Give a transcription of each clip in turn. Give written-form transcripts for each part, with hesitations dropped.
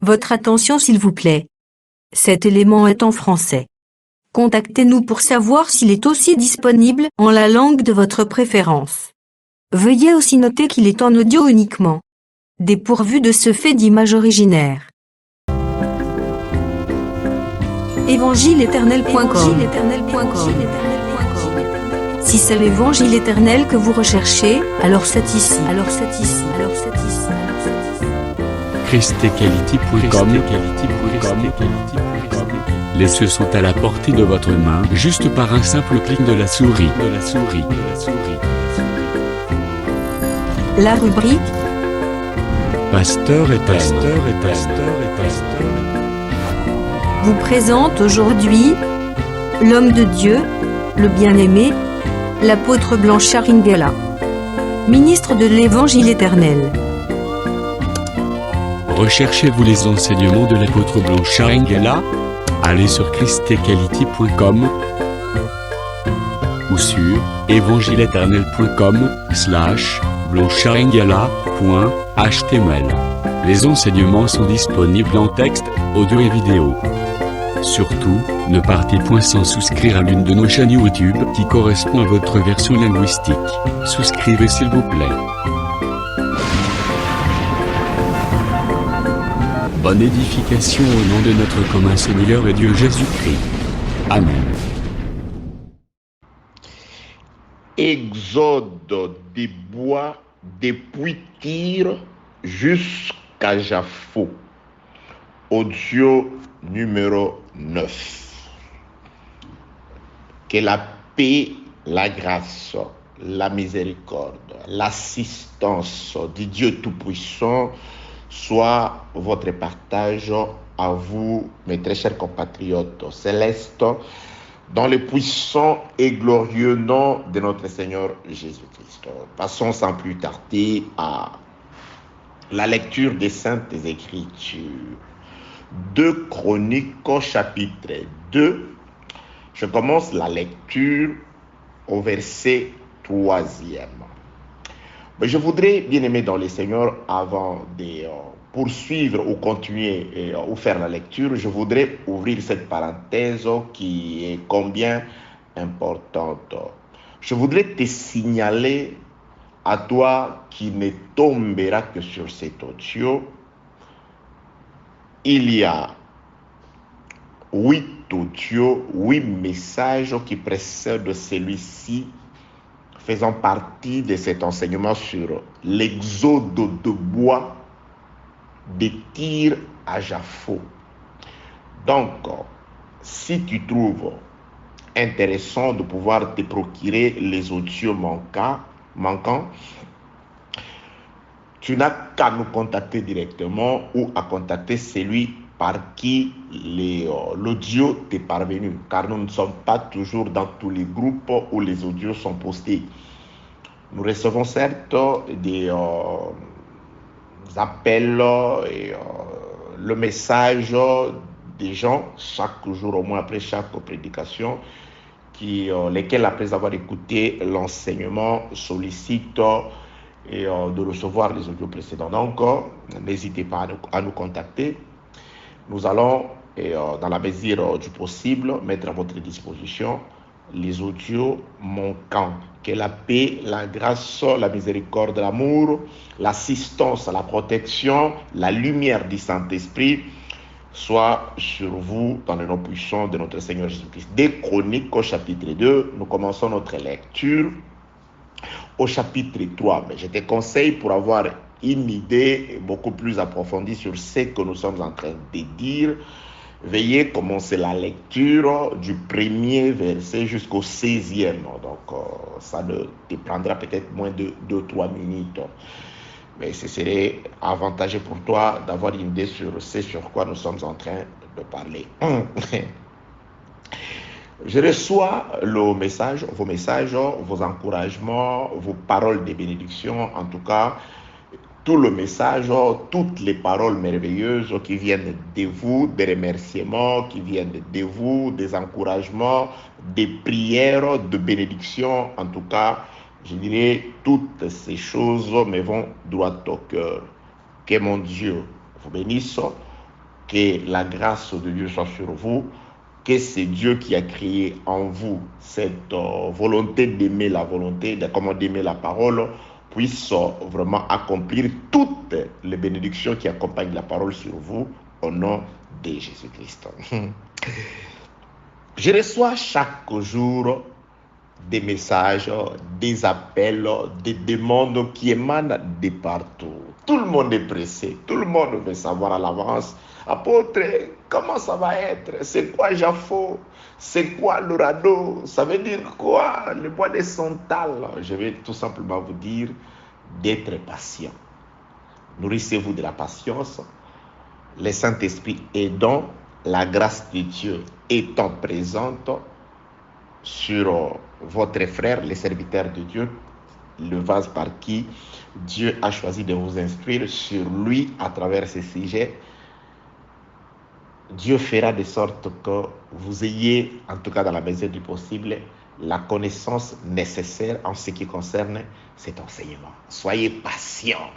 Votre attention s'il vous plaît. Cet élément est en français. Contactez-nous pour savoir s'il est aussi disponible en la langue de votre préférence. Veuillez aussi noter qu'il est en audio uniquement, dépourvu de ce fait d'image évangile-éternel.com. Si c'est l'évangile éternel que vous recherchez, alors c'est ici. christequality.com. Les cieux sont à la portée de votre main, juste par un simple clic de la souris. La rubrique Pasteur et vous présente aujourd'hui l'homme de Dieu, le bien-aimé, l'apôtre Blanchard Ingela, ministre de l'Évangile éternel. Recherchez-vous les enseignements de l'apôtre Blanchard Ingela? Allez sur christequality.com ou sur évangile-éternel.com/blancharengela.html. Les enseignements sont disponibles en texte, audio et vidéo. Surtout, ne partez point sans souscrire à l'une de nos chaînes YouTube qui correspond à votre version linguistique. Souscrivez s'il vous plaît. Bonne édification au nom de notre commun Seigneur et Dieu Jésus-Christ. Amen. Exode des bois depuis Tyr jusqu'à Jaffo. Audio numéro 9. Que la paix, la grâce, la miséricorde, l'assistance du Dieu Tout-Puissant soit votre partage à vous, mes très chers compatriotes célestes, dans le puissant et glorieux nom de notre Seigneur Jésus-Christ. Passons sans plus tarder à la lecture des Saintes Écritures. 2 Chroniques, chapitre 2. Je commence la lecture au verset 3e. Je voudrais, bien aimé dans le Seigneur, avant de poursuivre ou continuer ou faire la lecture, je voudrais ouvrir cette parenthèse qui est combien importante. Je voudrais te signaler à toi qui ne tombera que sur cet audio, il y a 8 audios, 8 messages qui précèdent celui-ci, faisant partie de cet enseignement sur l'exode de bois de Tyr à Jaffo. Donc, si tu trouves intéressant de pouvoir te procurer les audios manquants, tu n'as qu'à nous contacter directement ou à contacter celui par qui l'audio t'est parvenu, car nous ne sommes pas toujours dans tous les groupes où les audios sont postés. Nous recevons certes des appels et le message des gens chaque jour, au moins après chaque prédication, lesquels, après avoir écouté l'enseignement, sollicitent et de recevoir les audios précédents. Donc, n'hésitez pas à nous contacter. Nous allons, dans la mesure du possible, mettre à votre disposition les audios manquants. Que la paix, la grâce, la miséricorde, l'amour, l'assistance, la protection, la lumière du Saint-Esprit soit sur vous dans le nom puissant de notre Seigneur Jésus-Christ. Des Chroniques au chapitre 2, nous commençons notre lecture au chapitre 3. Mais je te conseille, pour avoir une idée beaucoup plus approfondie sur ce que nous sommes en train de dire, veuillez commencer la lecture du premier verset jusqu'au 16e. Donc, ça ne te prendra peut-être moins de 2-3 minutes. Mais ce serait avantageux pour toi d'avoir une idée sur ce sur quoi nous sommes en train de parler. Je reçois vos messages, vos encouragements, vos paroles de bénédiction, en tout cas, tout le message, toutes les paroles merveilleuses qui viennent de vous, des remerciements qui viennent de vous, des encouragements, des prières de bénédiction, en tout cas, je dirais, toutes ces choses me vont droit au cœur. Que mon Dieu vous bénisse Que la grâce de Dieu soit sur vous, que c'est Dieu qui a créé en vous cette volonté d'aimer la volonté, d'aimer la parole, puisse vraiment accomplir toutes les bénédictions qui accompagnent la parole sur vous, au nom de Jésus-Christ. Je reçois chaque jour des messages, des appels, des demandes qui émanent de partout. Tout le monde est pressé, tout le monde veut savoir à l'avance. Apôtre, comment ça va être? C'est quoi Jaffo? C'est quoi le radeau? Ça veut dire quoi le bois des Santal? Je vais tout simplement vous dire d'être patient. Nourrissez-vous de la patience. Le Saint-Esprit aidant, la grâce de Dieu étant présente sur votre frère, les serviteurs de Dieu, le vase par qui Dieu a choisi de vous instruire sur lui à travers ces sujets. Dieu fera de sorte que vous ayez, en tout cas dans la mesure du possible, la connaissance nécessaire en ce qui concerne cet enseignement. Soyez patient.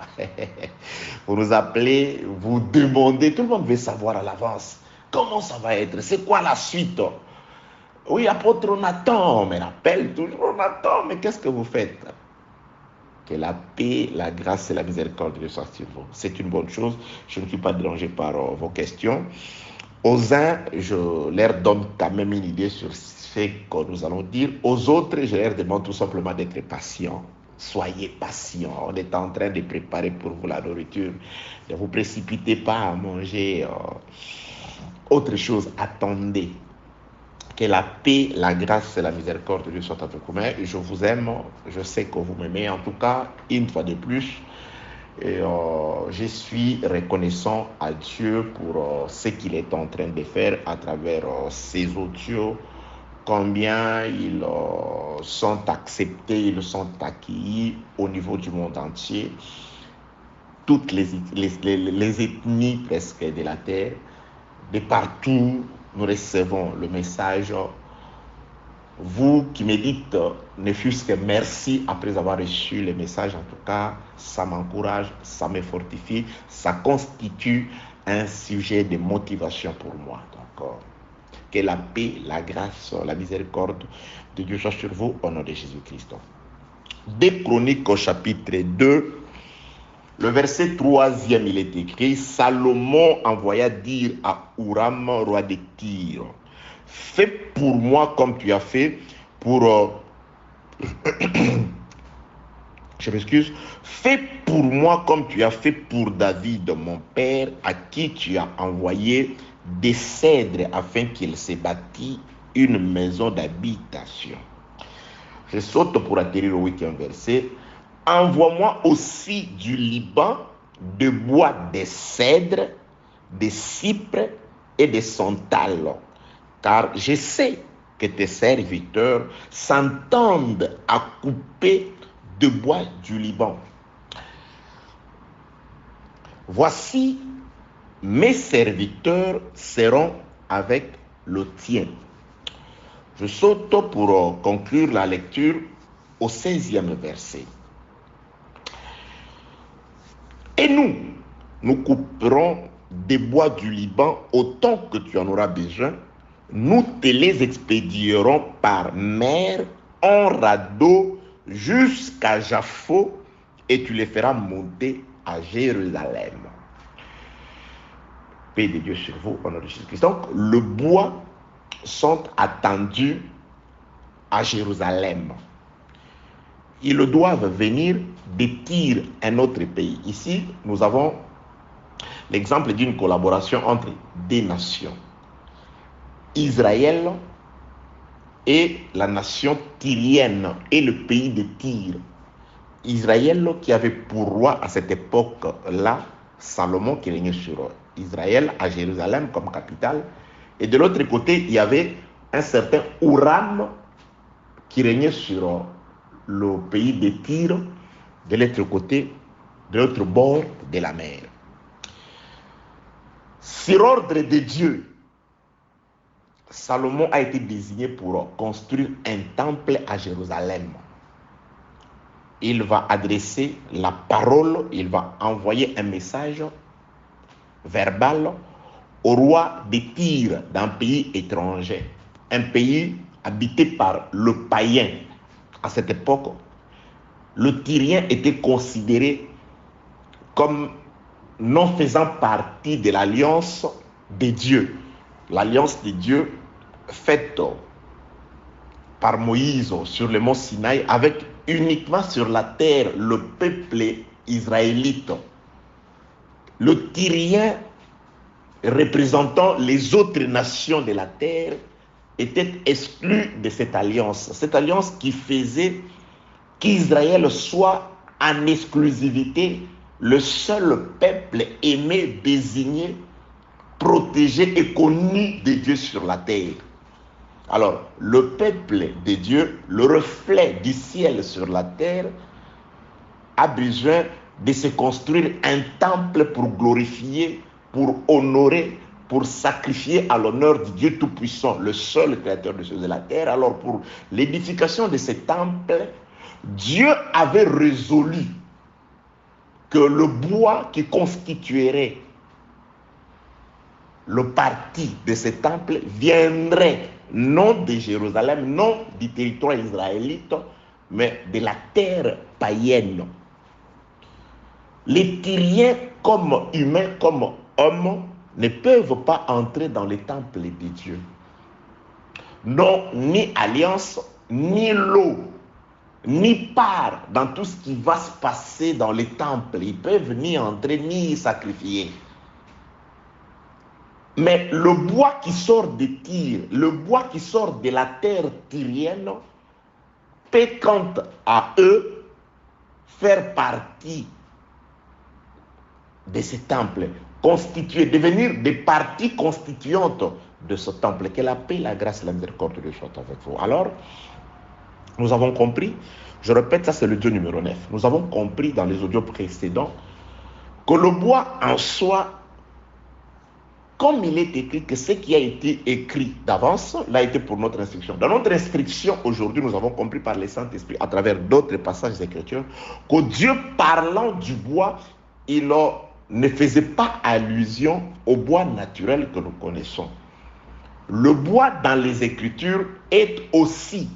Vous nous appelez, vous demandez, tout le monde veut savoir à l'avance comment ça va être, c'est quoi la suite. Oui, apôtre, on attend, on me rappelle toujours, on attend, mais qu'est-ce que vous faites? Que la paix, la grâce et la miséricorde de soient sur vous. C'est une bonne chose, je ne suis pas dérangé par vos questions. Aux uns, je leur donne quand même une idée sur ce que nous allons dire. Aux autres, je leur demande tout simplement d'être patients. Soyez patients. On est en train de préparer pour vous la nourriture. Ne vous précipitez pas à manger autre chose. Attendez. Que la paix, la grâce et la miséricorde de Dieu soient avec vous. Mais je vous aime. Je sais que vous m'aimez. En tout cas, une fois de plus. Et je suis reconnaissant à Dieu pour ce qu'il est en train de faire à travers ces audios, combien ils sont acceptés, ils sont accueillis au niveau du monde entier. Toutes les ethnies presque de la terre, de partout, nous recevons le message. Vous qui me dites, ne fût-ce que merci après avoir reçu les messages, en tout cas, ça m'encourage, ça me fortifie, ça constitue un sujet de motivation pour moi. Donc, que la paix, la grâce, la miséricorde de Dieu soit sur vous au nom de Jésus-Christ. 2 Chroniques au chapitre 2, le verset 3e, il est écrit, Salomon envoya dire à Huram, roi de Tyr, fais pour moi comme tu as fait pour... Je m'excuse. Fais pour moi comme tu as fait pour David, mon père, à qui tu as envoyé des cèdres afin qu'il se bâtisse une maison d'habitation. Je saute pour atterrir au 8e verset. Envoie-moi aussi du Liban, de bois des cèdres, des cypres et des santales. Car je sais que tes serviteurs s'entendent à couper de bois du Liban. Voici, mes serviteurs seront avec le tien. Je saute pour conclure la lecture au 16e verset. Et nous couperons des bois du Liban autant que tu en auras besoin. Nous te les expédierons par mer, en radeau, jusqu'à Jaffo, et tu les feras monter à Jérusalem. Paix de Dieu sur vous, au nom de Jésus-Christ. Donc, le bois sont attendus à Jérusalem. Ils doivent venir de Tyr, un autre pays. Ici, nous avons l'exemple d'une collaboration entre des nations. Israël et la nation tyrienne et le pays de Tyr. Israël qui avait pour roi à cette époque-là Salomon qui régnait sur Israël à Jérusalem comme capitale. Et de l'autre côté, il y avait un certain Huram qui régnait sur le pays de Tyr de l'autre côté, de l'autre bord de la mer. Sur ordre de Dieu, Salomon a été désigné pour construire un temple à Jérusalem. Il va adresser la parole, il va envoyer un message verbal au roi de Tyr d'un pays étranger, un pays habité par le païen. À cette époque, le Tyrien était considéré comme non faisant partie de l'alliance des dieux. L'alliance des dieux faite par Moïse sur le mont Sinaï avec uniquement sur la terre le peuple israélite. Le Tyrien représentant les autres nations de la terre était exclu de cette alliance qui faisait qu'Israël soit en exclusivité le seul peuple aimé, désigné, protégé et connu de Dieu sur la terre. Alors, le peuple de Dieu, le reflet du ciel sur la terre, a besoin de se construire un temple pour glorifier, pour honorer, pour sacrifier à l'honneur du Dieu Tout-Puissant, le seul créateur des choses de la terre. Alors, pour l'édification de ce temple, Dieu avait résolu que le bois qui constituerait le parti de ce temple viendrait non de Jérusalem, non du territoire israélite, mais de la terre païenne. Les Tyriens, comme humains, comme hommes, ne peuvent pas entrer dans les temples de Dieu. Non, ni alliance, ni lot, ni part dans tout ce qui va se passer dans les temples. Ils peuvent ni entrer, ni y sacrifier. Mais le bois qui sort de Tyr, le bois qui sort de la terre tyrienne, peut quant à eux faire partie de ce temple, constituer, devenir des parties constituantes de ce temple. Que la paix, la grâce et la miséricorde de Dieu soient avec vous. Alors, nous avons compris, je répète, ça c'est le Dieu numéro 9. Nous avons compris dans les audios précédents que le bois en soi, comme il est écrit que ce qui a été écrit d'avance l'a été pour notre instruction. Dans notre instruction, aujourd'hui, nous avons compris par le Saint-Esprit, à travers d'autres passages d'Écriture, que Dieu, parlant du bois, il ne faisait pas allusion au bois naturel que nous connaissons. Le bois dans les Écritures est aussi,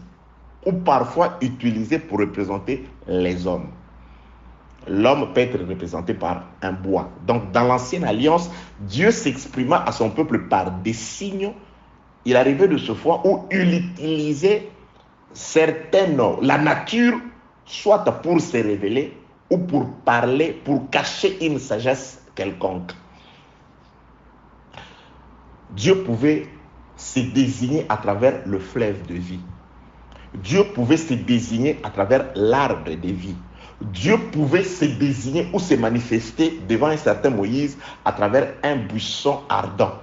ou parfois utilisé pour représenter les hommes. L'homme peut être représenté par un bois. Donc, dans l'Ancienne Alliance, Dieu s'exprima à son peuple par des signes. Il arrivait de ce fois où il utilisait la nature, soit pour se révéler, ou pour parler, pour cacher une sagesse quelconque. Dieu pouvait se désigner à travers le fleuve de vie. Dieu pouvait se désigner à travers l'arbre de vie. Dieu pouvait se désigner ou se manifester devant un certain Moïse à travers un buisson ardent.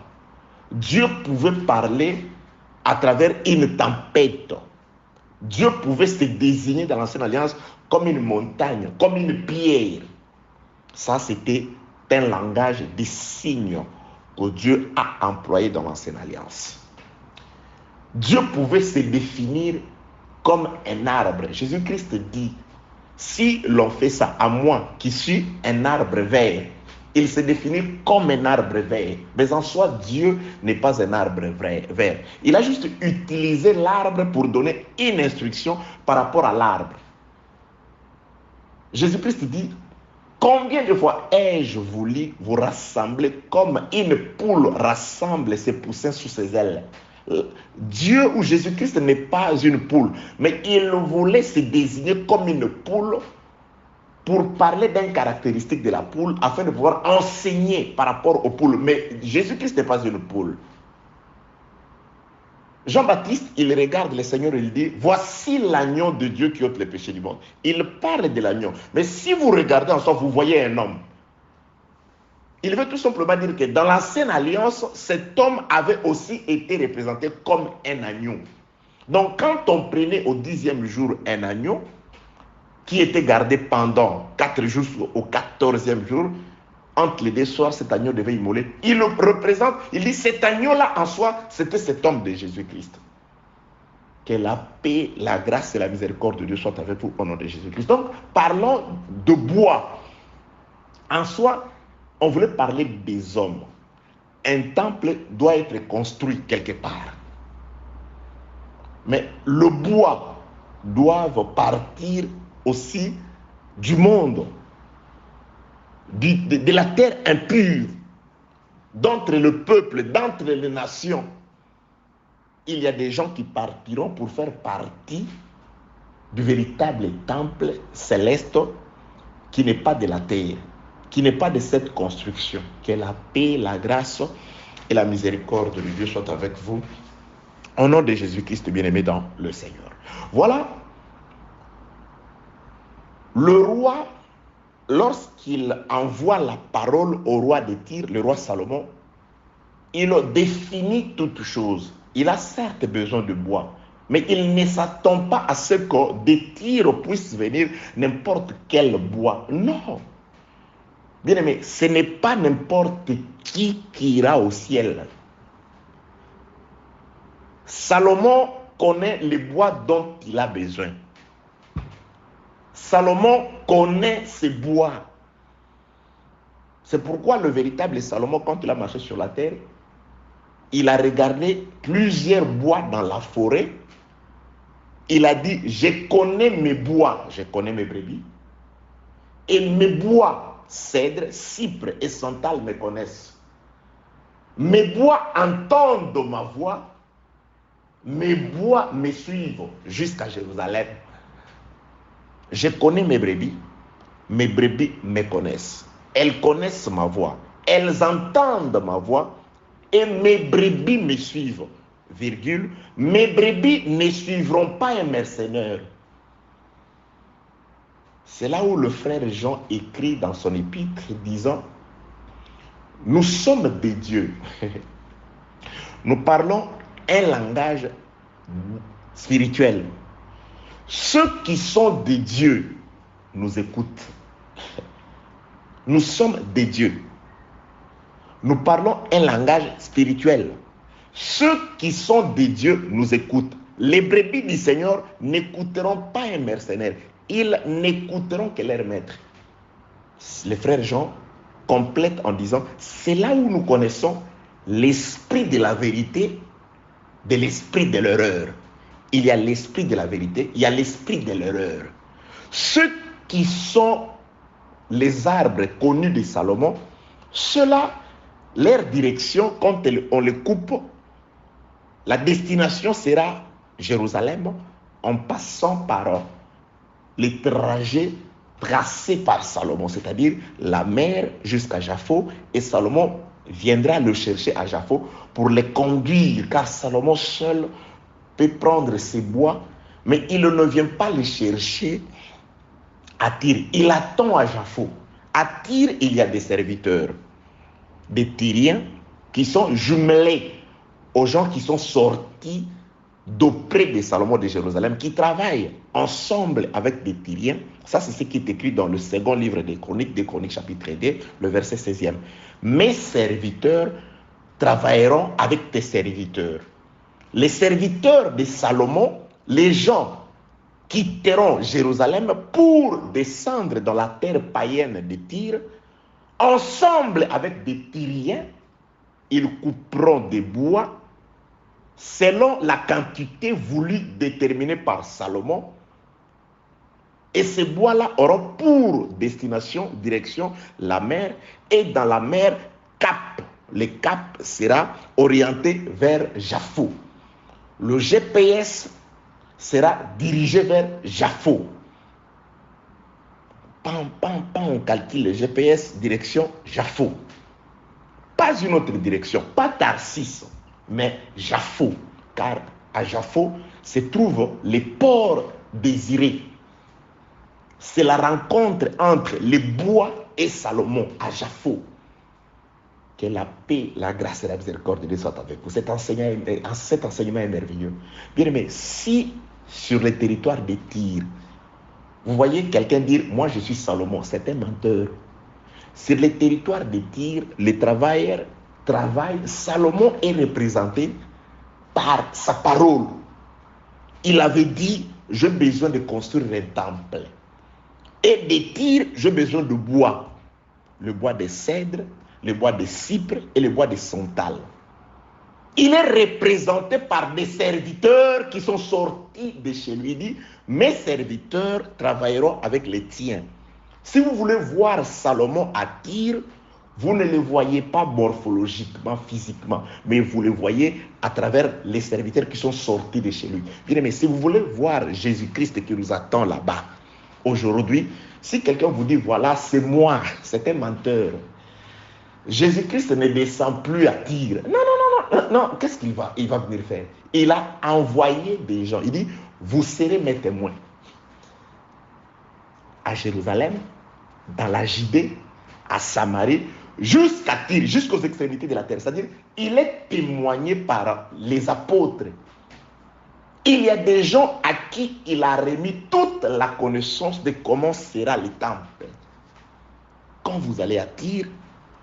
Dieu pouvait parler à travers une tempête. Dieu pouvait se désigner dans l'Ancienne Alliance comme une montagne, comme une pierre. Ça, c'était un langage des signes que Dieu a employé dans l'Ancienne Alliance. Dieu pouvait se définir comme un arbre. Jésus-Christ dit, si l'on fait ça à moi qui suis un arbre vert, il se définit comme un arbre vert. Mais en soi, Dieu n'est pas un arbre vert. Il a juste utilisé l'arbre pour donner une instruction par rapport à l'arbre. Jésus-Christ dit, combien de fois ai-je voulu vous rassembler comme une poule rassemble ses poussins sous ses ailes? Dieu ou Jésus-Christ n'est pas une poule, mais il voulait se désigner comme une poule pour parler d'une caractéristique de la poule afin de pouvoir enseigner par rapport aux poules. Mais Jésus-Christ n'est pas une poule. Jean-Baptiste, il regarde le Seigneur et il dit, voici l'agneau de Dieu qui ôte les péchés du monde. Il parle de l'agneau. Mais si vous regardez en soi, vous voyez un homme. Il veut tout simplement dire que dans l'Ancienne Alliance, cet homme avait aussi été représenté comme un agneau. Donc quand on prenait au 10e jour un agneau, qui était gardé pendant 4 jours au 14e jour, entre les deux soirs, cet agneau devait immoler. Il le représente, il dit cet agneau-là en soi, c'était cet homme de Jésus-Christ. Que la paix, la grâce et la miséricorde de Dieu soient avec vous au nom de Jésus-Christ. Donc, parlons de bois. En soi, on voulait parler des hommes. un temple doit être construit quelque part. Mais le bois doit partir aussi du monde, de la terre impure, d'entre le peuple, d'entre les nations. Il y a des gens qui partiront pour faire partie du véritable temple céleste qui n'est pas de la terre, qui n'est pas de cette construction. Que la paix, la grâce et la miséricorde de Dieu soient avec vous. Au nom de Jésus-Christ bien-aimé dans le Seigneur. Voilà. Le roi, lorsqu'il envoie la parole au roi de Tyr, le roi Salomon, il définit toutes choses. Il a certes besoin de bois, mais il ne s'attend pas à ce que de Tyr puisse venir n'importe quel bois. Non. Bien aimé, ce n'est pas n'importe qui ira au ciel. Salomon connaît les bois dont il a besoin. Salomon connaît ces bois. C'est pourquoi le véritable Salomon, quand il a marché sur la terre, il a regardé plusieurs bois dans la forêt. Il a dit, je connais mes bois, je connais mes brebis. Et mes bois, cèdre, cypre et santal me connaissent. Mes bois entendent ma voix. Mes bois me suivent jusqu'à Jérusalem. Je connais mes brebis me connaissent. Elles connaissent ma voix. Elles entendent ma voix et mes brebis me suivent. Virgule, mes brebis ne suivront pas un mercenaire. C'est là où le frère Jean écrit dans son épître disant, nous sommes des dieux. Nous parlons un langage spirituel. Ceux qui sont des dieux nous écoutent. Nous sommes des dieux. Nous parlons un langage spirituel. Ceux qui sont des dieux nous écoutent. Les brebis du Seigneur n'écouteront pas un mercenaire. Ils n'écouteront que leur maître. Le frère Jean complète en disant, c'est là où nous connaissons l'esprit de la vérité de l'esprit de l'erreur. Il y a l'esprit de la vérité, il y a l'esprit de l'erreur. Ceux qui sont les arbres connus de Salomon, ceux-là, leur direction, quand on les coupe, la destination sera Jérusalem en passant par les trajets tracés par Salomon, c'est-à-dire la mer jusqu'à Jaffo, et Salomon viendra le chercher à Jaffo pour les conduire, car Salomon seul peut prendre ses bois, mais il ne vient pas les chercher à Tyr. Il attend à Jaffo. À Tyr, il y a des serviteurs, des Tyriens qui sont jumelés aux gens qui sont sortis d'auprès de Salomon de Jérusalem, qui travaillent ensemble avec des Tyriens. Ça, c'est ce qui est écrit dans le second livre des Chroniques chapitre 2, le verset 16e. Mes serviteurs travailleront avec tes serviteurs. Les serviteurs de Salomon, les gens quitteront Jérusalem pour descendre dans la terre païenne de Tyr. Ensemble avec des Tyriens, ils couperont des bois selon la quantité voulue déterminée par Salomon. Et ces bois-là auront pour destination, direction, la mer. Et dans la mer, cap. Le cap sera orienté vers Jaffo. Le GPS sera dirigé vers Jaffo. On calcule le GPS, direction Jaffo. Pas une autre direction, pas Tarsis, mais Jaffo. Car à Jaffo se trouvent les ports désirés. C'est la rencontre entre les bois et Salomon à Jaffo. Que la paix, la grâce et la miséricorde de Dieu soient avec vous. Cet enseignement est merveilleux. Bien aimé, si sur le territoire de Tyr, vous voyez quelqu'un dire, moi je suis Salomon, c'est un menteur. Sur le territoire de Tyr, les travailleurs travaillent. Salomon est représenté par sa parole. Il avait dit, j'ai besoin de construire un temple. Et de Tyr, j'ai besoin de bois. Le bois de cèdre, le bois de cypre et le bois de santal. Il est représenté par des serviteurs qui sont sortis de chez lui. Il dit, mes serviteurs travailleront avec les tiens. Si vous voulez voir Salomon à Tyr, vous ne le voyez pas morphologiquement, physiquement, mais vous le voyez à travers les serviteurs qui sont sortis de chez lui. Bien aimé, si vous voulez voir Jésus-Christ qui nous attend là-bas, aujourd'hui, si quelqu'un vous dit, voilà, c'est moi, c'est un menteur. Jésus-Christ ne descend plus à Tyr. Non, qu'est-ce qu'il va venir faire? Il a envoyé des gens. Il dit, vous serez mes témoins. À Jérusalem, dans la Judée, à Samarie, jusqu'à Tyr, jusqu'aux extrémités de la terre. C'est-à-dire, il est témoigné par les apôtres. Il y a des gens à qui il a remis toute la connaissance de comment sera le temple. Quand vous allez à Tyr,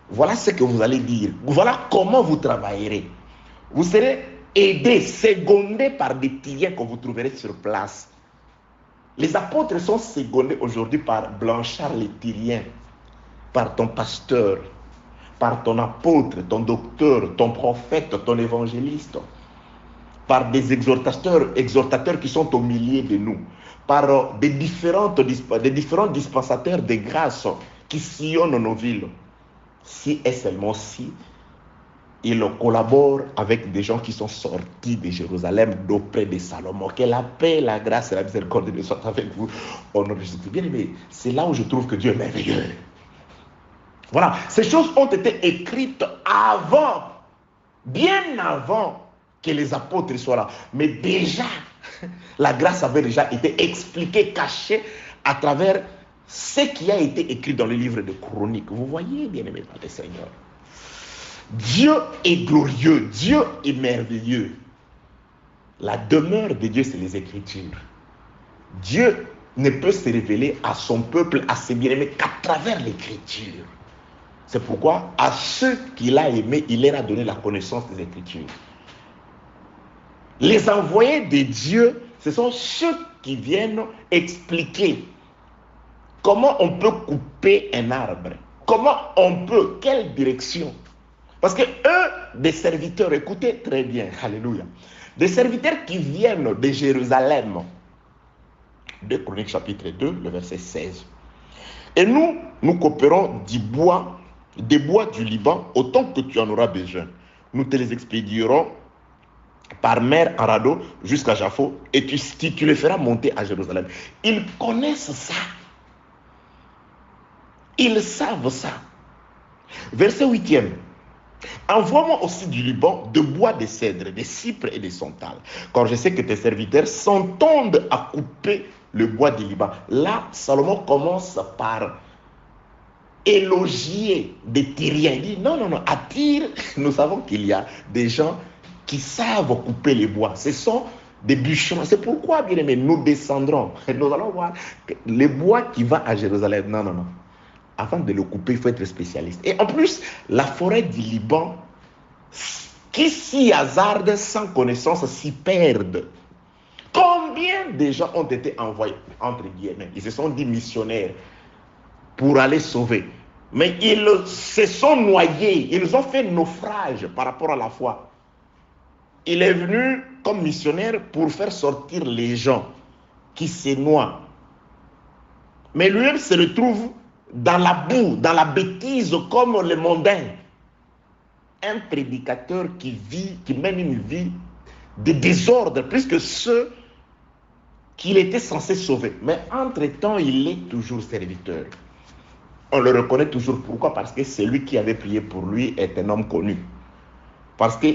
voilà ce que vous allez dire. Voilà comment vous travaillerez. Vous serez aidé, secondé par des Tyriens que vous trouverez sur place. Les apôtres sont secondés aujourd'hui par Blanchard les Tyriens, par ton pasteur, par ton apôtre, ton docteur, ton prophète, ton évangéliste, par des exhortateurs qui sont au milieu de nous, par des différents dispensateurs de grâce qui sillonnent nos villes. Si et seulement si il collabore avec des gens qui sont sortis de Jérusalem d'auprès de Salomon. Que la paix, la grâce et la miséricorde de Dieu soient avec vous. Au nom de Jésus. Bien aimé, c'est là où je trouve que Dieu est merveilleux. Voilà, ces choses ont été écrites avant, bien avant que les apôtres soient là. Mais déjà, la grâce avait déjà été expliquée, cachée à travers ce qui a été écrit dans le livre de Chroniques. Vous voyez, bien aimé dans le Seigneur, Dieu est glorieux, Dieu est merveilleux. La demeure de Dieu, c'est les Écritures. Dieu ne peut se révéler à son peuple, à ses bien-aimés, qu'à travers l'Écriture. C'est pourquoi, à ceux qu'il a aimés, il leur a donné la connaissance des Écritures. Les envoyés de Dieu, ce sont ceux qui viennent expliquer comment on peut couper un arbre, comment on peut, quelle direction. Parce que eux, des serviteurs, écoutez très bien, alléluia, des serviteurs qui viennent de Jérusalem, 2 Chroniques chapitre 2, le verset 16. Et nous coopérons des bois du Liban, autant que tu en auras besoin. Nous te les expédierons par mer en radeau jusqu'à Jaffo, et tu les feras monter à Jérusalem. Ils connaissent ça. Ils savent ça. Verset 8e. Envoie-moi aussi du Liban de bois de cèdre, de cypre et de santal, car je sais que tes serviteurs s'entendent à couper le bois du Liban. Là, Salomon commence par élogier des Tyriens. Il dit non, à Tyr, nous savons qu'il y a des gens qui savent couper les bois. Ce sont des bûcherons. C'est pourquoi, bien aimé, nous descendrons. Nous allons voir le bois qui va à Jérusalem. Non. Avant de le couper, il faut être spécialiste. Et en plus, la forêt du Liban, qui s'y hasardent sans connaissance, s'y perdent. Combien de gens ont été envoyés, entre guillemets, ils se sont dit missionnaires pour aller sauver. Mais ils se sont noyés, ils ont fait naufrage par rapport à la foi. Il est venu comme missionnaire pour faire sortir les gens qui se noient. Mais lui-même se retrouve dans la boue, dans la bêtise comme les mondains. Un prédicateur qui mène une vie de désordre, plus que ceux qu'il était censé sauver. Mais entre-temps, il est toujours serviteur. On le reconnaît toujours. Pourquoi? Parce que celui qui avait prié pour lui est un homme connu. Parce que,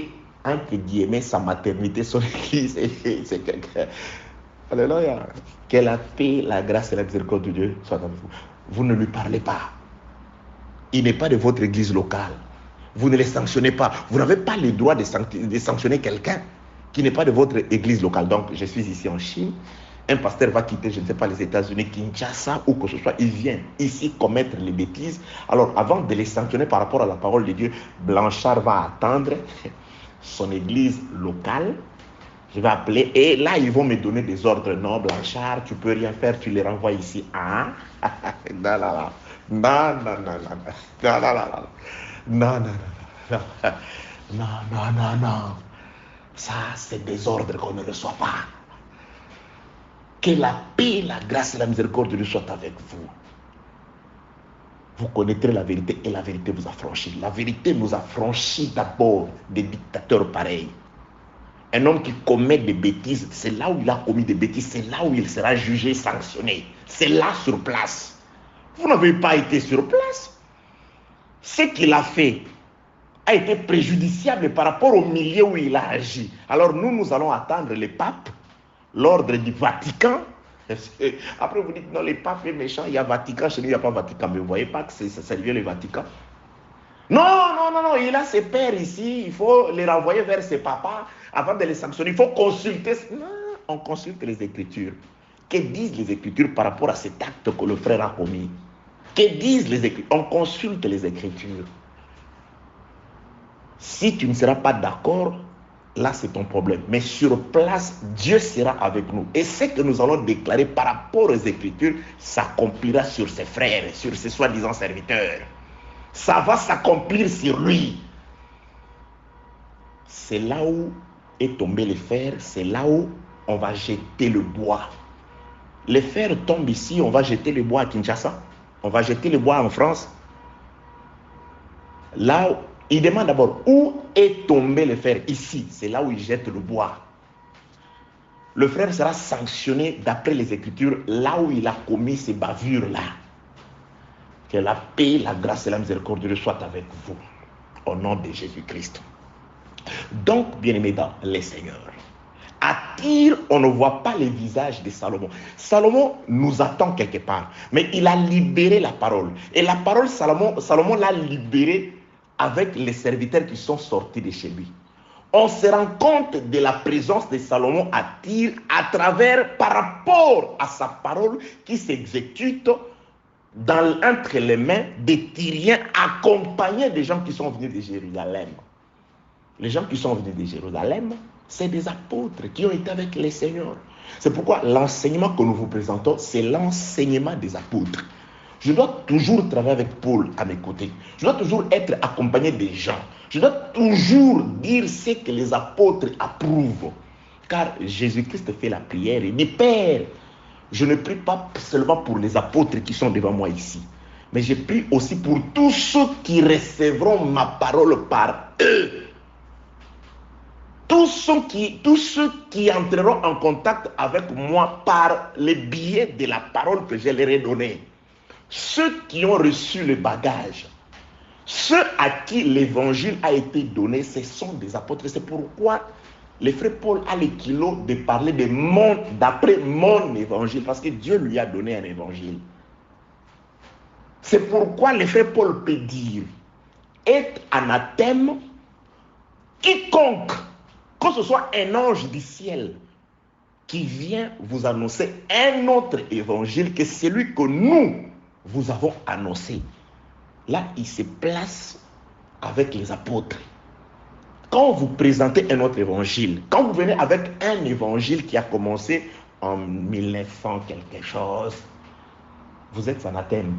entre guillemets, sa maternité, son église, c'est quelqu'un. Alléluia. Que la paix, la grâce et la miséricorde de Dieu soient avec vous. Vous ne lui parlez pas. Il n'est pas de votre église locale. Vous ne les sanctionnez pas. Vous n'avez pas le droit de sanctionner quelqu'un qui n'est pas de votre église locale. Donc, je suis ici en Chine. Un pasteur va quitter, je ne sais pas, les États-Unis, Kinshasa ou que ce soit. Il vient ici commettre les bêtises. Alors, avant de les sanctionner par rapport à la parole de Dieu, Blanchard va attendre son église locale. Je vais appeler et là, ils vont me donner des ordres. Non, Blanchard, tu ne peux rien faire, tu les renvoies ici. Ah, non. Non, non, non, non, non, non, non, non. Ça, c'est des ordres qu'on ne reçoit pas. Que la paix, la grâce et la miséricorde soient avec vous. Vous connaîtrez la vérité et la vérité vous affranchit. La vérité nous affranchit d'abord des dictateurs pareils. Un homme qui commet des bêtises, c'est là où il a commis des bêtises, c'est là où il sera jugé, sanctionné. C'est là sur place. Vous n'avez pas été sur place. Ce qu'il a fait a été préjudiciable par rapport au milieu où il a agi. Alors nous allons attendre les papes, l'ordre du Vatican. Après vous dites non, les papes est méchant, il y a Vatican, chez nous il n'y a pas Vatican. Mais vous ne voyez pas que ça devient le Vatican. Non, non, non, non, il a ses pères ici, il faut les renvoyer vers ses papas avant de les sanctionner. Il faut consulter. Non, on consulte les Écritures. Que disent les Écritures par rapport à cet acte que le frère a commis? Que disent les Écritures? On consulte les Écritures. Si tu ne seras pas d'accord, là c'est ton problème. Mais sur place, Dieu sera avec nous. Et ce que nous allons déclarer par rapport aux Écritures s'accomplira sur ses frères, sur ses soi-disant serviteurs. Ça va s'accomplir sur lui. C'est là où est tombé le fer, c'est là où on va jeter le bois. Le fer tombe ici, on va jeter le bois à Kinshasa, on va jeter le bois en France. Là, il demande d'abord où est tombé le fer. Ici, c'est là où il jette le bois. Le frère sera sanctionné d'après les Écritures, là où il a commis ces bavures-là. Que la paix, la grâce et la miséricorde soient avec vous, au nom de Jésus-Christ. Donc, bien-aimés dans les seigneurs, à Tyr, on ne voit pas les visages de Salomon. Salomon nous attend quelque part, mais il a libéré la parole. Et la parole, Salomon l'a libérée avec les serviteurs qui sont sortis de chez lui. On se rend compte de la présence de Salomon à Tyr par rapport à sa parole qui s'exécute entre les mains des Tyriens accompagnés des gens qui sont venus de Jérusalem. Les gens qui sont venus de Jérusalem, c'est des apôtres qui ont été avec les seigneurs. C'est pourquoi l'enseignement que nous vous présentons, c'est l'enseignement des apôtres. Je dois toujours travailler avec Paul à mes côtés. Je dois toujours être accompagné des gens. Je dois toujours dire ce que les apôtres approuvent. Car Jésus-Christ fait la prière et dit, Père, je ne prie pas seulement pour les apôtres qui sont devant moi ici, mais je prie aussi pour tous ceux qui recevront ma parole par eux. Tous ceux qui entreront en contact avec moi par le biais de la parole que je leur ai donnée. Ceux qui ont reçu le bagage, ceux à qui l'évangile a été donné, ce sont des apôtres. C'est pourquoi le frère Paul a le kilo de parler d'après mon évangile, parce que Dieu lui a donné un évangile. C'est pourquoi le frère Paul peut dire, est anathème quiconque, que ce soit un ange du ciel, qui vient vous annoncer un autre évangile que celui que nous vous avons annoncé. Là, il se place avec les apôtres. Quand vous présentez un autre évangile, quand vous venez avec un évangile qui a commencé en 1900 quelque chose, vous êtes anathème.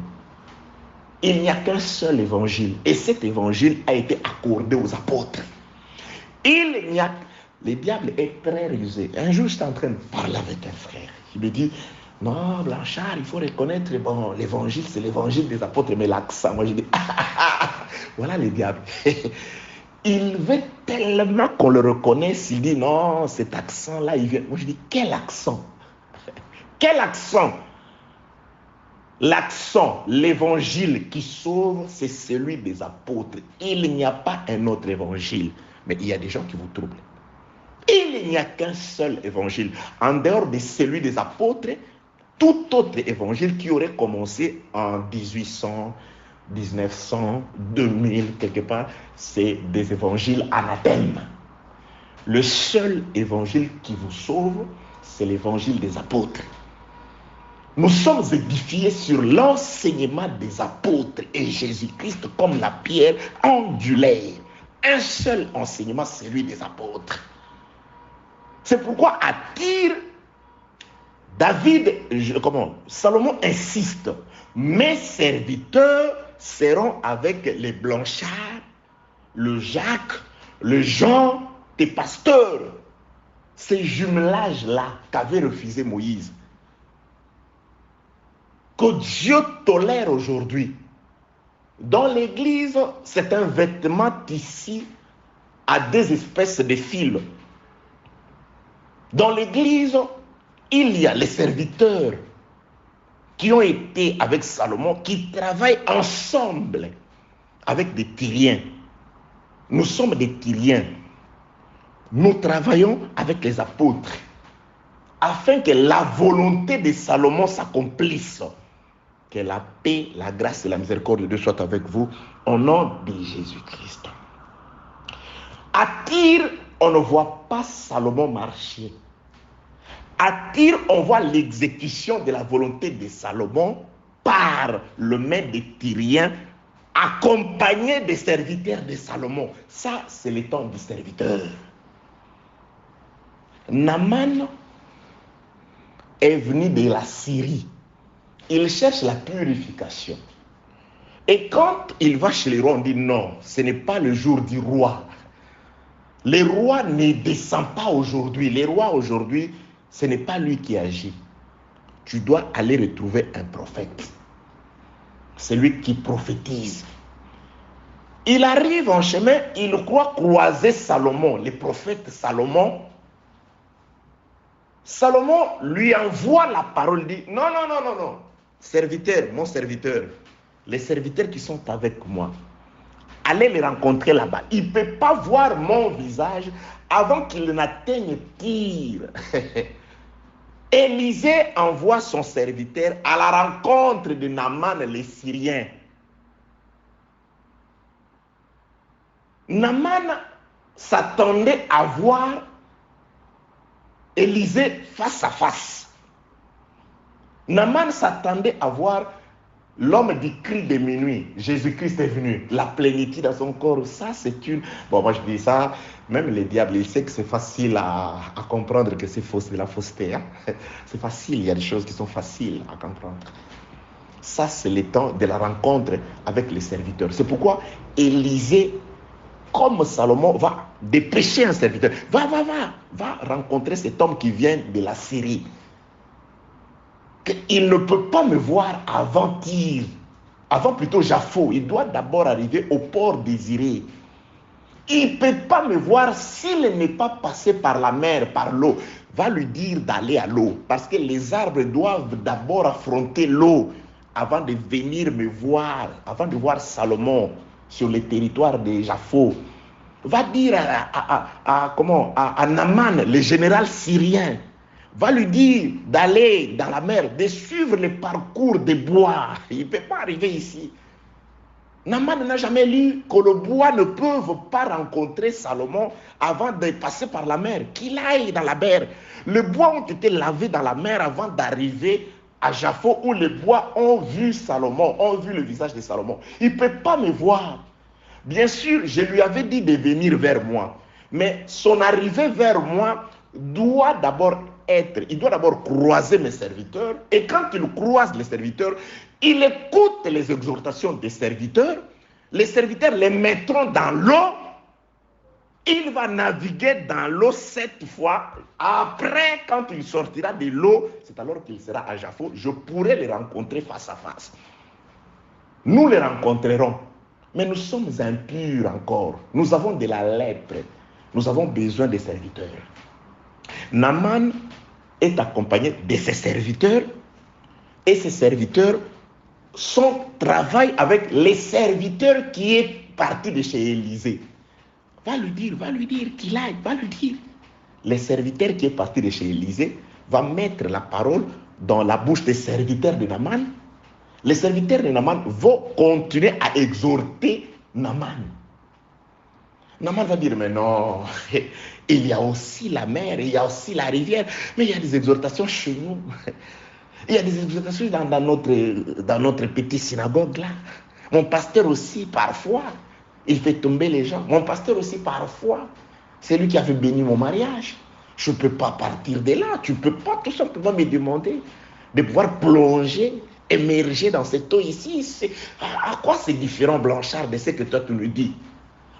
Il n'y a qu'un seul évangile, et cet évangile a été accordé aux apôtres. Le diable est très rusé. Un jour, j'étais en train de parler avec un frère. Il me dit, non, Blanchard, il faut reconnaître, bon, l'évangile, c'est l'évangile des apôtres, mais l'accent. Moi, je dis, voilà le diable. Il veut tellement qu'on le reconnaisse. Il dit, non, cet accent-là, il vient. Moi, je dis, quel accent? Quel accent? L'accent, l'évangile qui sauve, c'est celui des apôtres. Il n'y a pas un autre évangile. Mais il y a des gens qui vous troublent. Il n'y a qu'un seul évangile. En dehors de celui des apôtres, tout autre évangile qui aurait commencé en 1800, 1900, 2000, quelque part, c'est des évangiles anathèmes. Le seul évangile qui vous sauve, c'est l'évangile des apôtres. Nous sommes édifiés sur l'enseignement des apôtres et Jésus-Christ comme la pierre angulaire. Un seul enseignement, c'est celui des apôtres. C'est pourquoi à Tyr, Salomon insiste, mes serviteurs seront avec les Blanchards, le Jacques, le Jean, tes pasteurs. Ces jumelages-là qu'avait refusé Moïse, que Dieu tolère aujourd'hui. Dans l'église, c'est un vêtement tissé à des espèces de fils. Dans l'église, il y a les serviteurs qui ont été avec Salomon, qui travaillent ensemble avec des Tyriens. Nous sommes des Tyriens. Nous travaillons avec les apôtres afin que la volonté de Salomon s'accomplisse. Que la paix, la grâce et la miséricorde de Dieu soient avec vous au nom de Jésus-Christ. À Tyr, on ne voit pas Salomon marcher. À Tyr, on voit l'exécution de la volonté de Salomon par le maître des Tyriens, accompagné des serviteurs de Salomon. Ça, c'est le temps du serviteur. Naaman est venu de la Syrie. Il cherche la purification. Et quand il va chez les rois, on dit non, ce n'est pas le jour du roi. Le roi ne descend pas aujourd'hui. Le roi aujourd'hui, ce n'est pas lui qui agit. Tu dois aller retrouver un prophète. C'est lui qui prophétise. Il arrive en chemin, il croit croiser Salomon, le prophète Salomon. Salomon lui envoie la parole, dit non, non, non, non, non. Serviteur, mon serviteur, les serviteurs qui sont avec moi, allez les rencontrer là-bas. Il ne peut pas voir mon visage avant qu'il n'atteigne Tyr. Élisée envoie son serviteur à la rencontre de Naaman les Syriens. Naaman s'attendait à voir Élisée face à face. Naaman s'attendait à voir l'homme du cri de minuit. Jésus-Christ est venu, la plénitude dans son corps. Ça, c'est une... Bon, moi je dis ça, même les diables, ils savent que c'est facile à comprendre que c'est faux, c'est de la fausseté. Hein? C'est facile, il y a des choses qui sont faciles à comprendre. Ça, c'est le temps de la rencontre avec les serviteurs. C'est pourquoi Élisée, comme Salomon, va dépêcher un serviteur. Va rencontrer cet homme qui vient de la Syrie. Il ne peut pas me voir avant Tyr, avant plutôt Jaffo. Il doit d'abord arriver au port désiré. Il ne peut pas me voir s'il n'est pas passé par la mer, par l'eau. Va lui dire d'aller à l'eau, parce que les arbres doivent d'abord affronter l'eau avant de venir me voir, avant de voir Salomon sur le territoire de Jaffo. Va dire à Naaman, le général syrien, va lui dire d'aller dans la mer, de suivre le parcours des bois. Il ne peut pas arriver ici. Naaman n'a jamais lu que le bois ne peut pas rencontrer Salomon avant de passer par la mer. Qu'il aille dans la mer. Les bois ont été lavés dans la mer avant d'arriver à Jaffo, où les bois ont vu Salomon, ont vu le visage de Salomon. Il ne peut pas me voir. Bien sûr, je lui avais dit de venir vers moi. Mais son arrivée vers moi doit d'abord il doit d'abord croiser mes serviteurs. Et quand il croise les serviteurs, il écoute les exhortations des serviteurs. Les serviteurs les mettront dans l'eau. Il va naviguer dans l'eau 7 fois. Après, quand il sortira de l'eau, c'est alors qu'il sera à Jaffo. Je pourrai les rencontrer face à face. Nous les rencontrerons. Mais nous sommes impurs encore. Nous avons de la lèpre. Nous avons besoin des serviteurs. Naaman est accompagné de ses serviteurs et ses serviteurs travaillent avec les serviteurs qui est parti de chez Élisée. Va lui dire qu'il aille, va lui dire. Le serviteur qui est parti de chez Élisée va mettre la parole dans la bouche des serviteurs de Naaman. Les serviteurs de Naaman vont continuer à exhorter Naaman. Naaman va dire, mais non, il y a aussi la mer, il y a aussi la rivière, mais il y a des exhortations chez nous. Il y a des exhortations dans notre petite synagogue là. Mon pasteur aussi, parfois, il fait tomber les gens. Mon pasteur aussi, parfois, c'est lui qui avait béni mon mariage. Je ne peux pas partir de là. Tu ne peux pas tout simplement me demander de pouvoir plonger émerger dans cette eau ici. À quoi c'est différent, Blanchard, de ce que toi tu nous dis?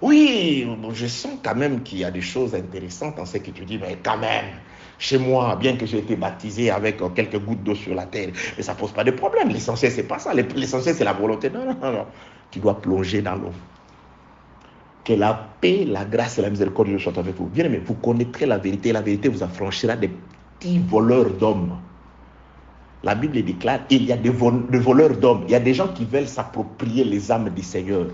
Oui, je sens quand même qu'il y a des choses intéressantes dans ce que tu dis, mais quand même, chez moi, bien que j'ai été baptisé avec quelques gouttes d'eau sur la terre, mais ça ne pose pas de problème. L'essentiel, c'est pas ça. L'essentiel, c'est la volonté. Non, non, non. Tu dois plonger dans l'eau. Que la paix, la grâce et la miséricorde soient avec vous. Bien aimé, vous connaîtrez la vérité. La vérité vous affranchira des petits voleurs d'hommes. La Bible déclare, il y a des voleurs d'hommes. Il y a des gens qui veulent s'approprier les âmes du Seigneur.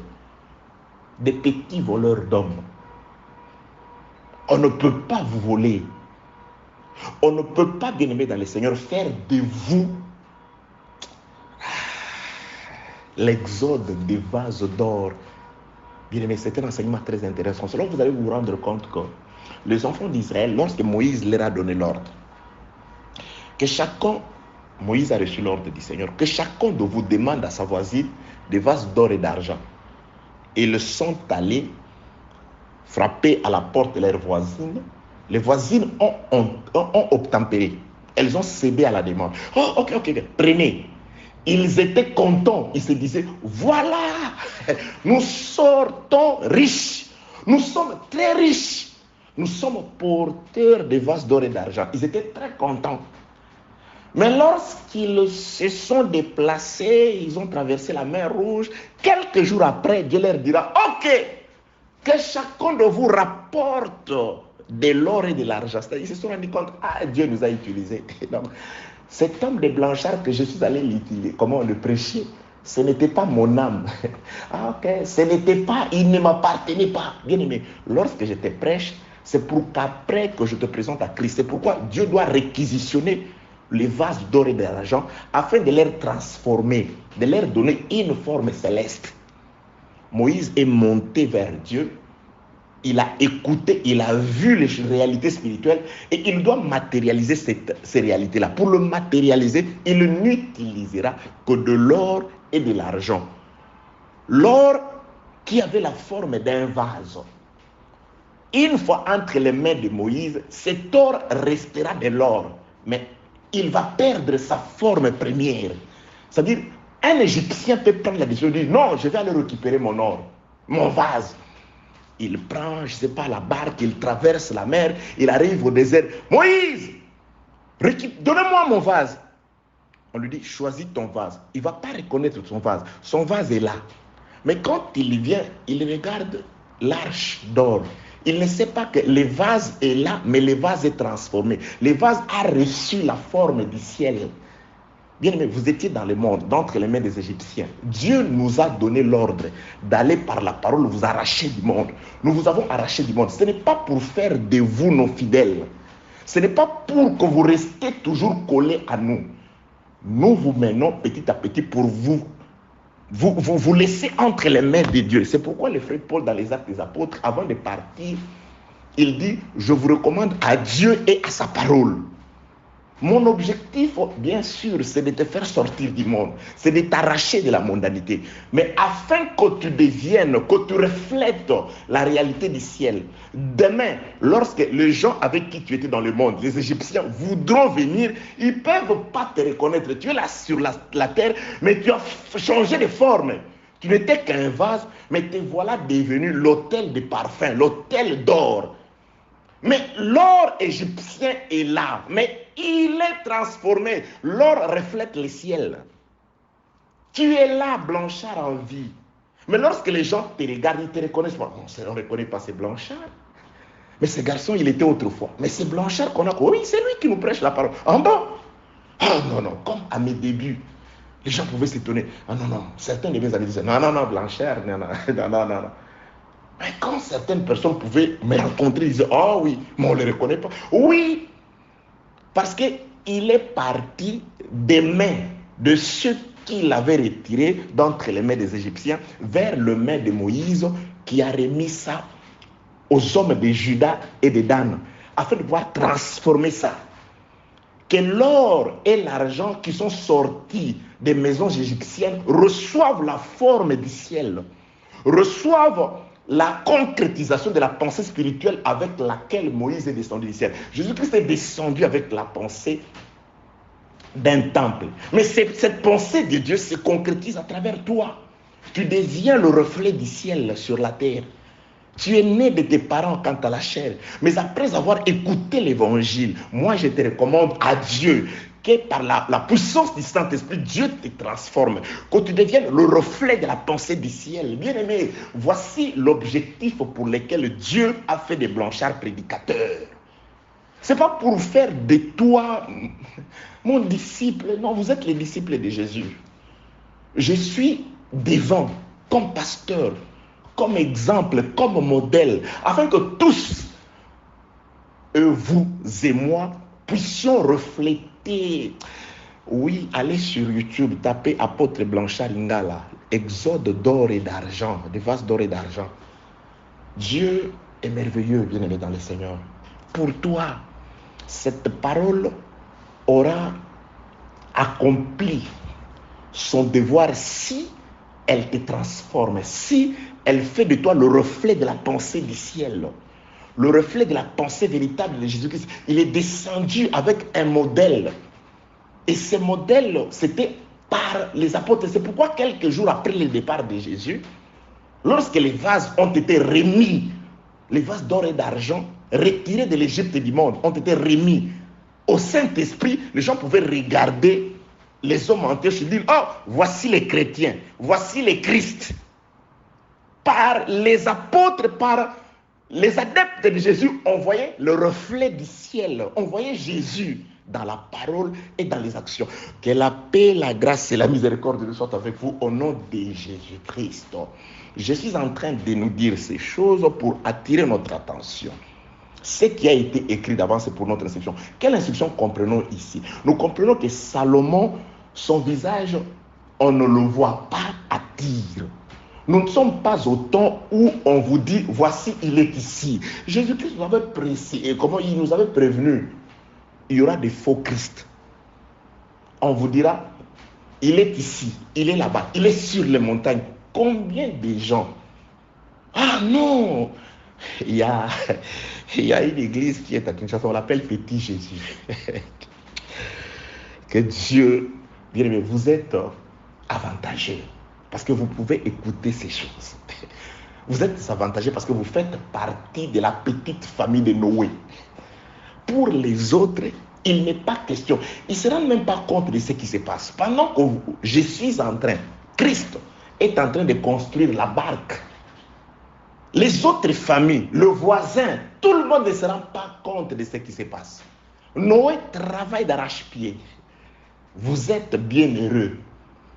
Des petits voleurs d'hommes. On ne peut pas vous voler. On ne peut pas, bien aimé dans le Seigneur, faire de vous l'exode des vases d'or. Bien aimé, c'est un enseignement très intéressant. Selon vous allez vous rendre compte que les enfants d'Israël, lorsque Moïse leur a donné l'ordre, que chacun, Moïse a reçu l'ordre du Seigneur, que chacun de vous demande à sa voisine des vases d'or et d'argent. Ils sont allés frapper à la porte de leurs voisines. Les voisines ont obtempéré. Elles ont cédé à la demande. Oh, ok, prenez. Ils étaient contents. Ils se disaient, voilà, nous sortons riches. Nous sommes très riches. Nous sommes porteurs de vases d'or et d'argent. Ils étaient très contents. Mais lorsqu'ils se sont déplacés, ils ont traversé la mer Rouge, quelques jours après, Dieu leur dira, ok, que chacun de vous rapporte de l'or et de l'argent. Ils se sont rendus compte, Dieu nous a utilisés. Donc, cet homme de Blanchard que je suis allé l'utiliser, comment le prêcher, ce n'était pas mon âme. Ce n'était pas, il ne m'appartenait pas. Bien aimé, lorsque je te prêche, c'est pour qu'après que je te présente à Christ, c'est pourquoi Dieu doit réquisitionner les vases d'or et d'argent afin de les transformer, de leur donner une forme céleste. Moïse est monté vers Dieu, il a écouté, il a vu les réalités spirituelles et il doit matérialiser ces réalités-là. Pour le matérialiser, il n'utilisera que de l'or et de l'argent. L'or qui avait la forme d'un vase. Une fois entre les mains de Moïse, cet or restera de l'or, mais il va perdre sa forme première. C'est-à-dire, un Égyptien peut prendre la décision de dire, non, je vais aller récupérer mon or, mon vase. Il prend, je ne sais pas, la barque, il traverse la mer, il arrive au désert. Moïse, donnez-moi mon vase. On lui dit, choisis ton vase. Il ne va pas reconnaître son vase. Son vase est là. Mais quand il vient, il regarde l'arche d'or. Il ne sait pas que le vase est là, mais le vase est transformé. Le vase a reçu la forme du ciel. Bien aimé, vous étiez dans le monde, d'entre les mains des Égyptiens. Dieu nous a donné l'ordre d'aller par la parole vous arracher du monde. Nous vous avons arraché du monde. Ce n'est pas pour faire de vous nos fidèles. Ce n'est pas pour que vous restiez toujours collés à nous. Nous vous menons petit à petit pour vous laisser entre les mains de Dieu. C'est pourquoi le frère Paul, dans les Actes des Apôtres, avant de partir, il dit, je vous recommande à Dieu et à sa parole. Mon objectif, bien sûr, c'est de te faire sortir du monde, c'est de t'arracher de la mondanité. Mais afin que tu deviennes, que tu reflètes la réalité du ciel. Demain, lorsque les gens avec qui tu étais dans le monde, les Égyptiens, voudront venir, ils ne peuvent pas te reconnaître. Tu es là sur la terre, mais tu as changé de forme. Tu n'étais qu'un vase, mais te voilà devenu l'autel de parfum, l'autel d'or. Mais l'or égyptien est là, mais il est transformé. L'or reflète le ciel. Tu es là, Blanchard en vie. Mais lorsque les gens te regardent, ils te reconnaissent pas. On ne reconnaît pas, c'est Blanchard. Mais ce garçon, il était autrefois. Mais c'est Blanchard qu'on a. Oui, c'est lui qui nous prêche la parole. En bas. Ah non, comme à mes débuts, les gens pouvaient s'étonner. Ah non, certains de mes amis disaient, non, Blanchard, non. Mais quand certaines personnes pouvaient me rencontrer, ils disaient, oh oui, mais on ne les reconnaît pas. Oui, parce qu'il est parti des mains de ceux qui l'avaient retiré d'entre les mains des Égyptiens vers les mains de Moïse qui a remis ça aux hommes de Juda et de Dan afin de pouvoir transformer ça. Que l'or et l'argent qui sont sortis des maisons égyptiennes reçoivent la forme du ciel, reçoivent la concrétisation de la pensée spirituelle avec laquelle Moïse est descendu du ciel. Jésus-Christ est descendu avec la pensée d'un temple. Mais cette pensée de Dieu se concrétise à travers toi. Tu deviens le reflet du ciel sur la terre. Tu es né de tes parents quant à la chair. Mais après avoir écouté l'évangile, moi je te recommande à Dieu que par la puissance du Saint-Esprit, Dieu te transforme. Que tu deviennes le reflet de la pensée du ciel. Bien-aimé, voici l'objectif pour lequel Dieu a fait des Blanchards prédicateurs. Ce n'est pas pour faire de toi mon disciple. Non, vous êtes les disciples de Jésus. Je suis devant comme pasteur, comme exemple, comme modèle, afin que tous, vous et moi, puissions refléter. Oui, allez sur YouTube, tapez Apôtre Blanchard Lingala, Exode d'or et d'argent, des vases d'or et d'argent. Dieu est merveilleux, bien-aimé dans le Seigneur. Pour toi, cette parole aura accompli son devoir si elle te transforme, si elle fait de toi le reflet de la pensée du ciel, le reflet de la pensée véritable de Jésus-Christ. Il est descendu avec un modèle. Et ce modèle, c'était par les apôtres. C'est pourquoi quelques jours après le départ de Jésus, lorsque les vases ont été remis, les vases d'or et d'argent, retirés de l'Égypte du monde, ont été remis au Saint-Esprit, les gens pouvaient regarder les hommes entiers se dire, oh, voici les chrétiens, voici les Christ. Par les apôtres, par les adeptes de Jésus, on voyait le reflet du ciel, on voyait Jésus dans la parole et dans les actions. Que la paix, la grâce et la miséricorde soient avec vous au nom de Jésus-Christ. Je suis en train de nous dire ces choses pour attirer notre attention. Ce qui a été écrit d'avant, c'est pour notre instruction. Quelle instruction comprenons ici? Nous comprenons que Salomon, son visage, on ne le voit pas attire. Nous ne sommes pas au temps où on vous dit, voici, il est ici. Jésus-Christ nous avait précisé, comment il nous avait prévenu, il y aura des faux Christ. On vous dira, il est ici, il est là-bas, il est sur les montagnes. Combien de gens? Ah non! Il y a une église qui est à Kinshasa, on l'appelle Petit Jésus. Que Dieu, bien aimé, vous êtes avantagés parce que vous pouvez écouter ces choses. Vous êtes avantagés parce que vous faites partie de la petite famille de Noé. Pour les autres, il n'est pas question. Ils ne se rendent même pas compte de ce qui se passe. Pendant que je suis en train, Christ est en train de construire la barque. Les autres familles, le voisin, tout le monde ne se rend pas compte de ce qui se passe. Noé travaille d'arrache-pied. Vous êtes bien heureux.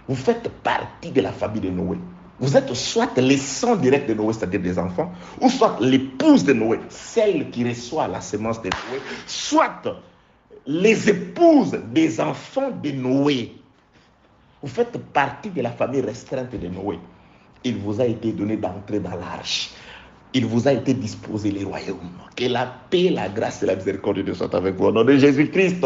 Vous faites partie de la famille de Noé. Vous êtes soit les sang direct de Noé, c'est-à-dire des enfants, ou soit l'épouse de Noé, celle qui reçoit la semence de Noé, soit les épouses des enfants de Noé. Vous faites partie de la famille restreinte de Noé. Il vous a été donné d'entrer dans l'arche. Il vous a été disposé les royaumes. Que la paix, la grâce et la miséricorde de Dieu soient avec vous. Au nom de Jésus-Christ,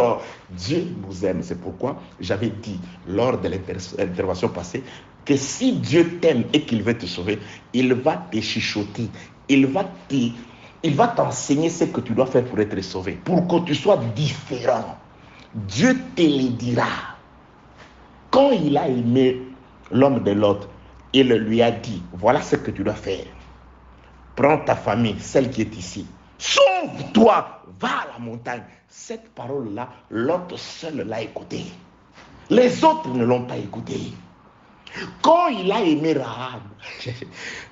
Dieu nous aime. C'est pourquoi j'avais dit lors de l'intervention passée que si Dieu t'aime et qu'il veut te sauver, il va te chuchoter. Il va t'enseigner ce que tu dois faire pour être sauvé. Pour que tu sois différent. Dieu te le dira. Quand il a aimé l'homme de Lot, il lui a dit, voilà ce que tu dois faire. Prends ta famille, celle qui est ici. Sauve-toi, va à la montagne. Cette parole-là, l'autre seul l'a écoutée. Les autres ne l'ont pas écoutée. Quand il a aimé Rahab,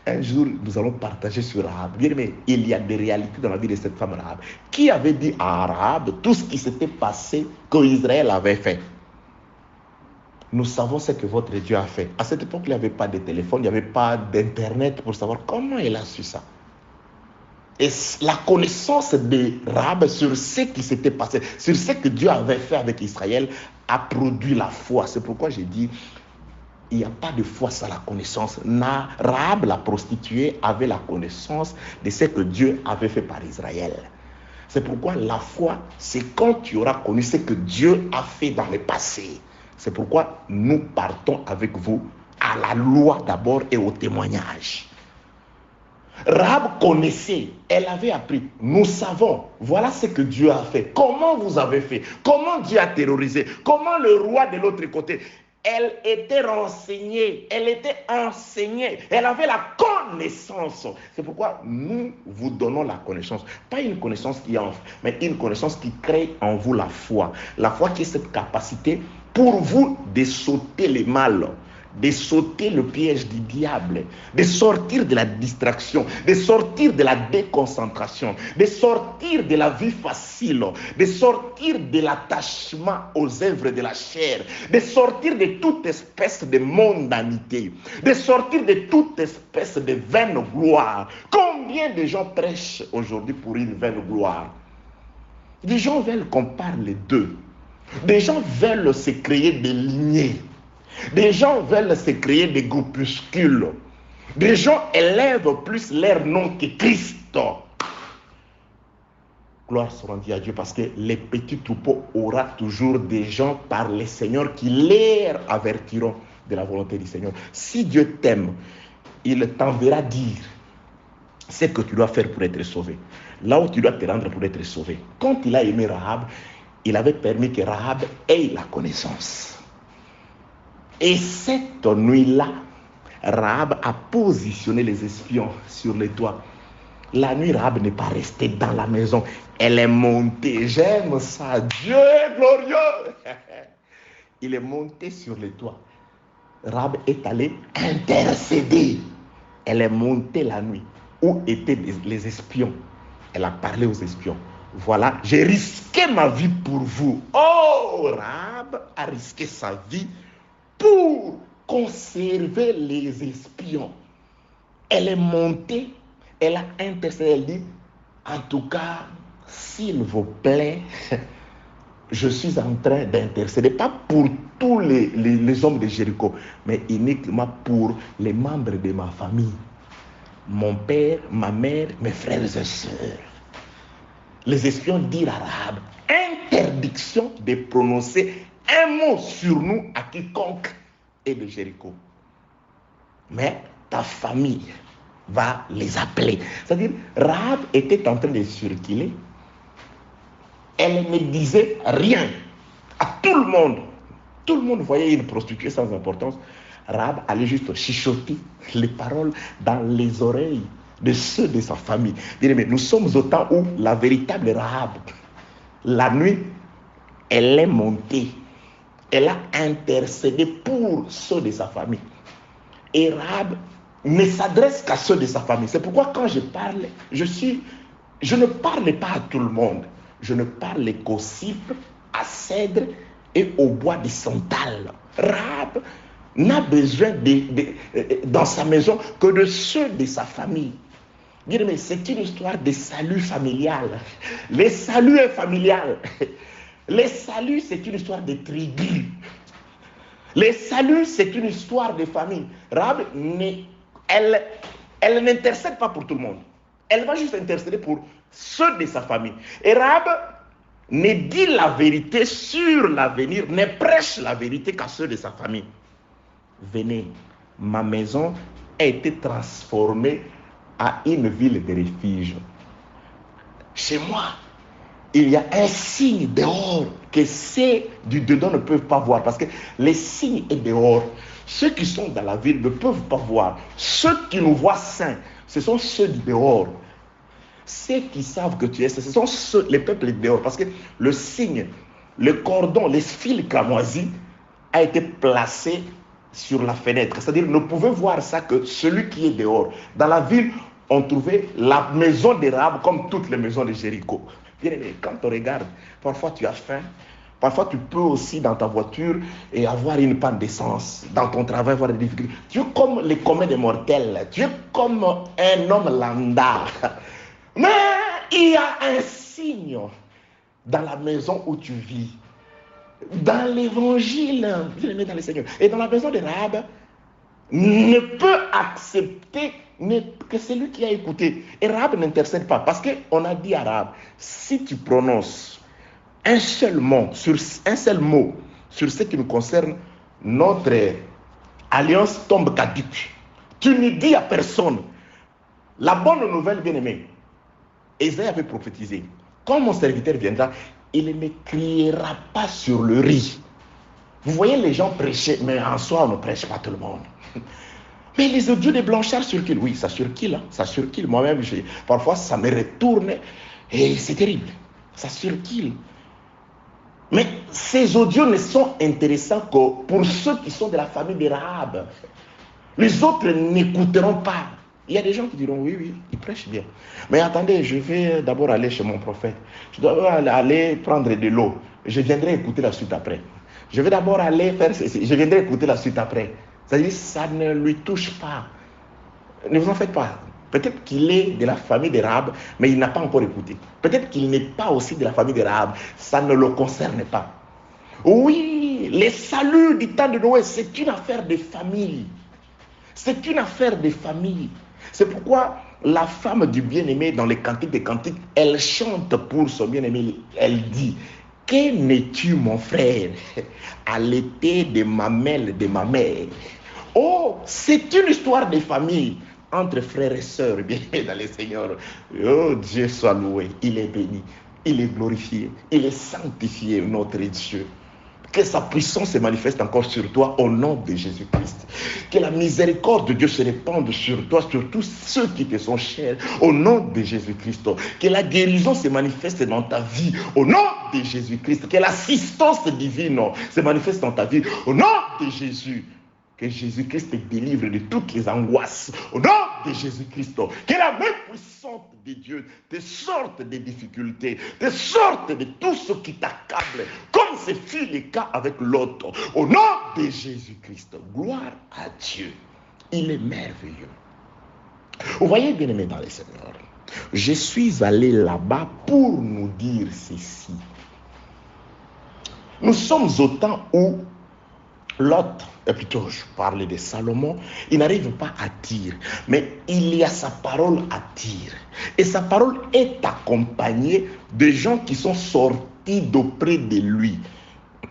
un jour nous allons partager sur Rahab. Bien aimé, il y a des réalités dans la vie de cette femme Rahab. Qui avait dit à Rahab tout ce qui s'était passé qu'Israël avait fait? Nous savons ce que votre Dieu a fait. À cette époque, il n'y avait pas de téléphone, il n'y avait pas d'internet pour savoir comment il a su ça. Et la connaissance de Rahab sur ce qui s'était passé, sur ce que Dieu avait fait avec Israël, a produit la foi. C'est pourquoi j'ai dit, il n'y a pas de foi sans la connaissance. Rahab, la prostituée, avait la connaissance de ce que Dieu avait fait par Israël. C'est pourquoi la foi, c'est quand tu auras connu ce que Dieu a fait dans le passé. C'est pourquoi nous partons avec vous à la loi d'abord et au témoignage. Rahab connaissait, elle avait appris. Nous savons, voilà ce que Dieu a fait. Comment vous avez fait? Comment Dieu a terrorisé? Comment le roi de l'autre côté? Elle était renseignée, elle était enseignée, elle avait la connaissance. C'est pourquoi nous vous donnons la connaissance. Pas une connaissance qui entre, mais une connaissance qui crée en vous la foi. La foi qui est cette capacité pour vous de sauter les mal, de sauter le piège du diable, de sortir de la distraction, de sortir de la déconcentration, de sortir de la vie facile, de sortir de l'attachement aux œuvres de la chair, de sortir de toute espèce de mondanité, de sortir de toute espèce de vaine gloire. Combien de gens prêchent aujourd'hui pour une vaine gloire? Des gens veulent qu'on parle d'eux. Des gens veulent se créer des lignées. Des gens veulent se créer des groupuscules. Des gens élèvent plus leur nom que Christ. Gloire soit rendue à Dieu, parce que les petits troupeaux aura toujours des gens par le Seigneur qui les avertiront de la volonté du Seigneur. Si Dieu t'aime, il t'enverra dire ce que tu dois faire pour être sauvé. Là où tu dois te rendre pour être sauvé. Quand il a aimé Rahab, il avait permis que Rahab ait la connaissance. Et cette nuit-là, Rahab a positionné les espions sur les toits. La nuit, Rahab n'est pas restée dans la maison. Elle est montée. J'aime ça. Dieu est glorieux. Il est monté sur les toits. Rahab est allée intercéder. Elle est montée la nuit. Où étaient les espions? Elle a parlé aux espions. Voilà, j'ai risqué ma vie pour vous. Oh, Rahab a risqué sa vie pour conserver les espions. Elle est montée, elle a intercédé, elle dit, en tout cas, s'il vous plaît, je suis en train d'intercéder, pas pour tous les hommes de Jéricho, mais uniquement pour les membres de ma famille. Mon père, ma mère, mes frères et sœurs. Les espions dirent à Rahab, interdiction de prononcer un mot sur nous à quiconque est de Jéricho. Mais ta famille va les appeler. C'est-à-dire, Rahab était en train de circuler. Elle ne disait rien à tout le monde. Tout le monde voyait une prostituée sans importance. Rahab allait juste chuchoter les paroles dans les oreilles de ceux de sa famille. Mais nous sommes au temps où la véritable Rahab, la nuit, elle est montée. Elle a intercédé pour ceux de sa famille. Et Rahab ne s'adresse qu'à ceux de sa famille. C'est pourquoi quand je parle, je ne parle pas à tout le monde. Je ne parle qu'aux cypres, à cèdre et au bois de santal. Rahab n'a besoin dans sa maison que de ceux de sa famille. Mais c'est une histoire de salut familial. Le salut est familial. Le salut, c'est une histoire de tribu. Le salut, c'est une histoire de famille. Rahab, elle n'intercède pas pour tout le monde. Elle va juste intercéder pour ceux de sa famille. Et Rahab ne dit la vérité sur l'avenir, ne prêche la vérité qu'à ceux de sa famille. Venez, ma maison a été transformée à une ville de refuge. Chez moi, il y a un signe dehors que ceux du dedans ne peuvent pas voir, parce que les signes est dehors. Ceux qui sont dans la ville ne peuvent pas voir. Ceux qui nous voient saints, ce sont ceux du dehors. Ceux qui savent que tu es saint, ce sont ceux, les peuples dehors, parce que le signe, le cordon, les fils cramoisis a été placé sur la fenêtre. C'est-à-dire, ne pouvez voir ça que celui qui est dehors. Dans la ville, on trouvait la maison de Rahab comme toutes les maisons de Jéricho. Bien aimé, quand on regarde, parfois tu as faim, parfois tu peux aussi dans ta voiture et avoir une panne d'essence, dans ton travail avoir des difficultés. Tu es comme les communs des mortels, tu es comme un homme lambda. Mais il y a un signe dans la maison où tu vis. Dans l'évangile, bien aimé dans le Seigneur, et dans la maison de Rahab, ne peut accepter que celui qui a écouté. Et Rahab n'intercède pas, parce qu'on a dit à Rahab, si tu prononces un seul mot sur ce qui nous concerne, notre alliance tombe caduque. Tu ne dis à personne. La bonne nouvelle, bien-aimé, Ésaïe avait prophétisé. Quand mon serviteur viendra, il ne criera pas sur le riz. Vous voyez les gens prêcher, mais en soi, on ne prêche pas tout le monde. Mais les audios des blanchards circulent. Oui, ça circule. Hein, ça circule. Moi-même, parfois, ça me retourne et c'est terrible. Ça circule. Mais ces audios ne sont intéressants que pour ceux qui sont de la famille de Rahab. Les autres n'écouteront pas. Il y a des gens qui diront oui, oui, il prêche bien. Mais attendez, je vais d'abord aller chez mon prophète. Je dois aller prendre de l'eau. Je viendrai écouter la suite après. Je vais d'abord aller faire ceci. Je viendrai écouter la suite après. C'est-à-dire, ça ne lui touche pas. Ne vous en faites pas. Peut-être qu'il est de la famille de Rahab, mais il n'a pas encore écouté. Peut-être qu'il n'est pas aussi de la famille de Rahab. Ça ne le concerne pas. Oui, les saluts du temps de Noé, c'est une affaire de famille. C'est une affaire de famille. C'est pourquoi la femme du bien-aimé, dans les cantiques des cantiques, elle chante pour son bien-aimé. Elle dit: que n'es-tu, mon frère, à l'été de mamelles de ma mère? Oh, c'est une histoire de famille entre frères et sœurs, bien-aimés dans le Seigneur. Oh, Dieu soit loué, il est béni, il est glorifié, il est sanctifié, notre Dieu. Que sa puissance se manifeste encore sur toi au nom de Jésus-Christ. Que la miséricorde de Dieu se répande sur toi, sur tous ceux qui te sont chers, au nom de Jésus-Christ. Que la guérison se manifeste dans ta vie, au nom de Jésus-Christ. Que l'assistance divine se manifeste dans ta vie, au nom de Jésus. Que Jésus-Christ te délivre de toutes les angoisses, au nom de Jésus-Christ. Que la main puissante de Dieu te sorte des difficultés, te sorte de tout ce qui t'accable, comme ce fut le cas avec l'autre, au nom de Jésus-Christ. Gloire à Dieu. Il est merveilleux. Vous voyez, bien-aimés dans le Seigneur, je suis allé là-bas pour nous dire ceci. Nous sommes au temps où Lot, et plutôt je parlais de Salomon, il n'arrive pas à dire, mais il y a sa parole à dire. Et sa parole est accompagnée de gens qui sont sortis d'auprès de lui,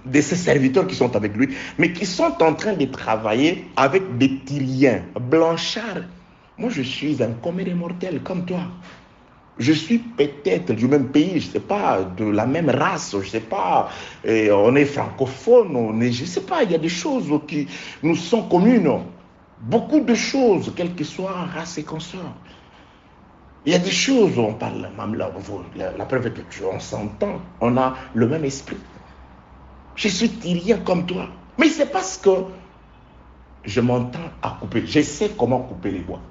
de ses serviteurs qui sont avec lui, mais qui sont en train de travailler avec des Tyriens, blanchards. Moi, je suis un commun des mortels comme toi. Je suis peut-être du même pays, je ne sais pas, de la même race, je ne sais pas, on est francophone, je ne sais pas, il y a des choses qui nous sont communes. Beaucoup de choses, quelle que soit race et consort. Il y a des choses où on parle, même là, la preuve que on s'entend, on a le même esprit. Je suis tyrien comme toi. Mais c'est parce que je m'entends à couper, je sais comment couper les bois.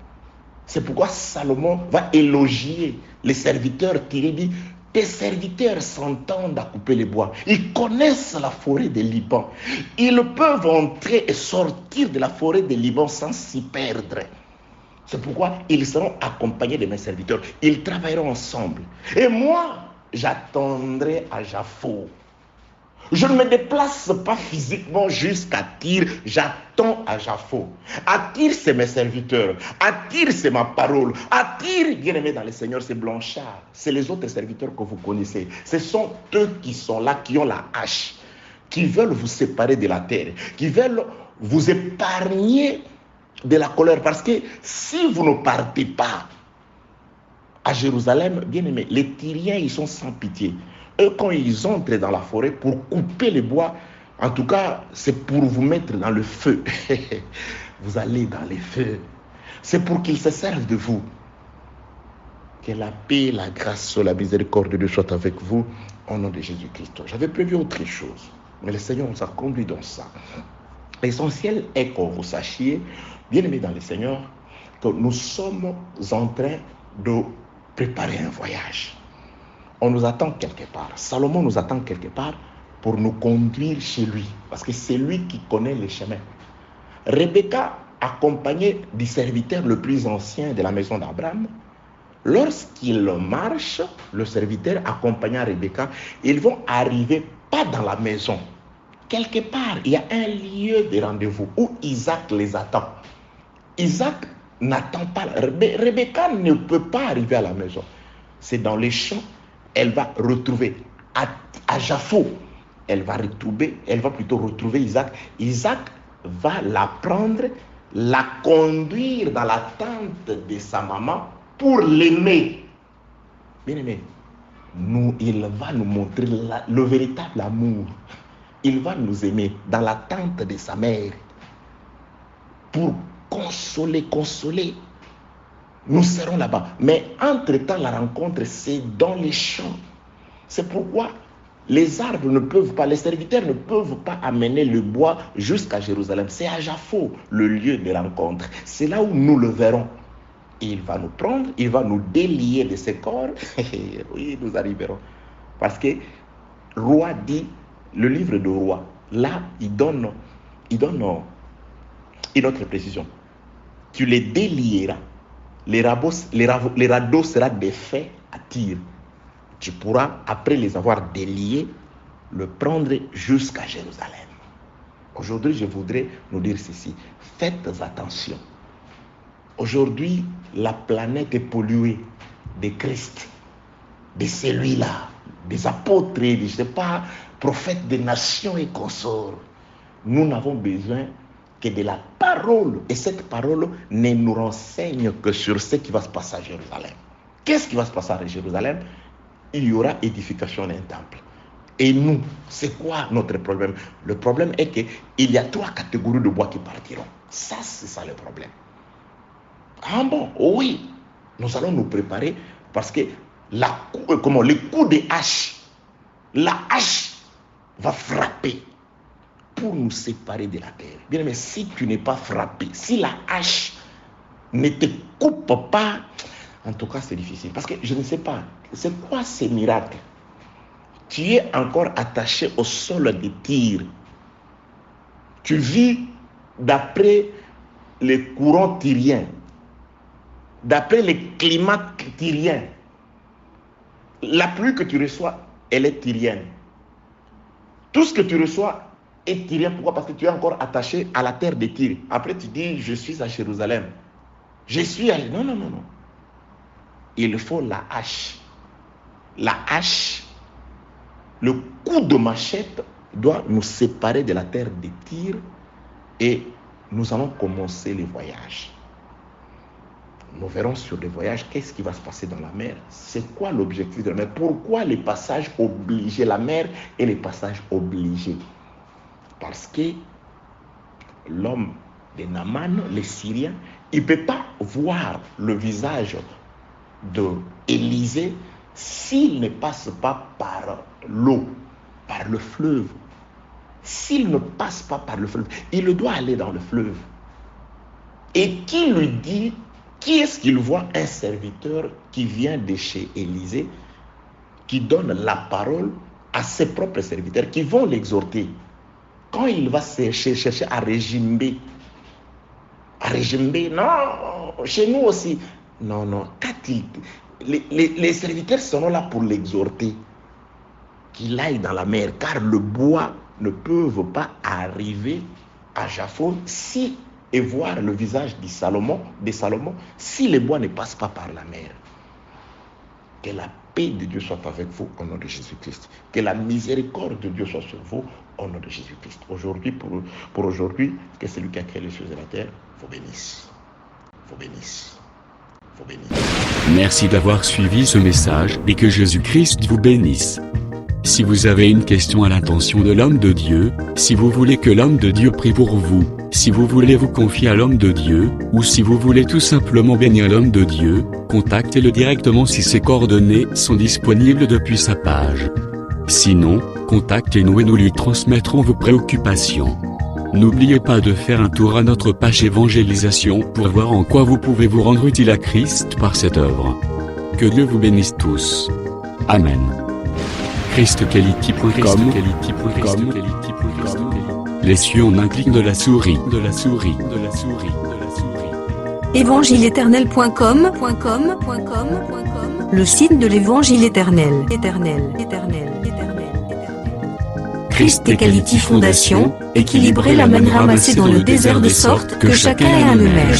C'est pourquoi Salomon va élogier les serviteurs qui dit: tes serviteurs s'entendent à couper les bois. Ils connaissent la forêt des Liban. Ils peuvent entrer et sortir de la forêt des Liban sans s'y perdre. C'est pourquoi ils seront accompagnés de mes serviteurs. Ils travailleront ensemble. Et moi, j'attendrai à Jaffo. Je ne me déplace pas physiquement jusqu'à Tyr, j'attends à Jaffo. À Tyr, c'est mes serviteurs. À Tyr, c'est ma parole. À Tyr, bien-aimé dans le Seigneur, c'est Blanchard. C'est les autres serviteurs que vous connaissez. Ce sont eux qui sont là, qui ont la hache, qui veulent vous séparer de la terre, qui veulent vous épargner de la colère. Parce que si vous ne partez pas à Jérusalem, bien-aimé, les Tyriens, ils sont sans pitié. Eux, quand ils entrent dans la forêt pour couper les bois, en tout cas, c'est pour vous mettre dans le feu. Vous allez dans les feux. C'est pour qu'ils se servent de vous. Que la paix, la grâce, la miséricorde de Dieu soit avec vous, au nom de Jésus-Christ. J'avais prévu autre chose, mais le Seigneur nous a conduits dans ça. L'essentiel est que vous sachiez, bien-aimés dans le Seigneur, que nous sommes en train de préparer un voyage. On nous attend quelque part. Salomon nous attend quelque part pour nous conduire chez lui. Parce que c'est lui qui connaît les chemins. Rebecca, accompagnée du serviteur le plus ancien de la maison d'Abraham, lorsqu'il marche, le serviteur accompagnant Rebecca, ils vont arriver pas dans la maison. Quelque part, il y a un lieu de rendez-vous où Isaac les attend. Isaac n'attend pas. Rebecca ne peut pas arriver à la maison. C'est dans les champs. Elle va retrouver à Jaffo, elle va plutôt retrouver Isaac. Isaac va la prendre, la conduire dans la tente de sa maman pour l'aimer. Bien aimé, il va nous montrer le véritable amour. Il va nous aimer dans l'attente de sa mère. Pour consoler. Nous serons là-bas. Mais entre-temps, la rencontre, c'est dans les champs. C'est pourquoi les arbres ne peuvent pas, les serviteurs ne peuvent pas amener le bois jusqu'à Jérusalem. C'est à Jaffo, le lieu de rencontre. C'est là où nous le verrons. Il va nous prendre, il va nous délier de ses corps. Oui, nous arriverons. Parce que Roi dit, le livre de Roi, là, il donne une autre précision. Tu les délieras. Les radeaux seront défaits à tir. Tu pourras, après les avoir déliés, le prendre jusqu'à Jérusalem. Aujourd'hui, je voudrais nous dire ceci. Faites attention. Aujourd'hui, la planète est polluée de Christ, de celui-là, des apôtres, je ne sais pas, prophètes des nations et consorts. Nous n'avons besoin que de la parole. Et cette parole ne nous renseigne que sur ce qui va se passer à Jérusalem. Qu'est-ce qui va se passer à Jérusalem? Il y aura édification d'un temple. Et nous, c'est quoi notre problème? Le problème est qu'il y a 3 catégories de bois qui partiront. Ça, c'est ça le problème. Ah bon? Oui. Nous allons nous préparer parce que les coups de hache, la hache va frapper pour nous séparer de la terre. Bien, mais si tu n'es pas frappé, si la hache ne te coupe pas, en tout cas c'est difficile. Parce que je ne sais pas, c'est quoi ces miracles? Tu es encore attaché au sol de tir. Tu vis d'après les courants tyriens, d'après les climats tyriens. La pluie que tu reçois, elle est tyrienne. Tout ce que tu reçois est tyrien. Pourquoi? Parce que tu es encore attaché à la terre de Tyr. Après, tu dis, je suis à Jérusalem. Je suis à... Non. Il faut la hache. La hache, le coup de machette doit nous séparer de la terre de Tyr et nous allons commencer le voyage. Nous verrons sur le voyage qu'est-ce qui va se passer dans la mer. C'est quoi l'objectif de la mer? Pourquoi les passages obligés? La mer et les passages obligés. Parce que l'homme de Naaman, les Syriens, il ne peut pas voir le visage d'Élisée s'il ne passe pas par l'eau, par le fleuve. S'il ne passe pas par le fleuve, il doit aller dans le fleuve. Et qui lui dit, qui est-ce qu'il voit? Un serviteur qui vient de chez Élisée, qui donne la parole à ses propres serviteurs, qui vont l'exhorter. Quand il va chercher à régimber, non, chez nous aussi, non, les serviteurs seront là pour l'exhorter, qu'il aille dans la mer, car le bois ne peut pas arriver à Jaffo et voir le visage de Salomon, si le bois ne passe pas par la mer. Que la paix de Dieu soit avec vous au nom de Jésus-Christ. Que la miséricorde de Dieu soit sur vous au nom de Jésus-Christ. Aujourd'hui, pour aujourd'hui, que celui qui a créé les cieux et la terre vous bénisse. Vous bénisse. Vous bénisse. Merci d'avoir suivi ce message et que Jésus-Christ vous bénisse. Si vous avez une question à l'intention de l'homme de Dieu, si vous voulez que l'homme de Dieu prie pour vous, si vous voulez vous confier à l'homme de Dieu, ou si vous voulez tout simplement bénir l'homme de Dieu, contactez-le directement si ses coordonnées sont disponibles depuis sa page. Sinon, contactez-nous et nous lui transmettrons vos préoccupations. N'oubliez pas de faire un tour à notre page évangélisation pour voir en quoi vous pouvez vous rendre utile à Christ par cette œuvre. Que Dieu vous bénisse tous. Amen. ChristQuality.com. Les cieux en un clic de la souris. Évangile-éternel.com, le site de l'Évangile éternel. Christ Equality Fondation, équilibrer la manne ramassée dans le désert de sorte que chacun ait un le même.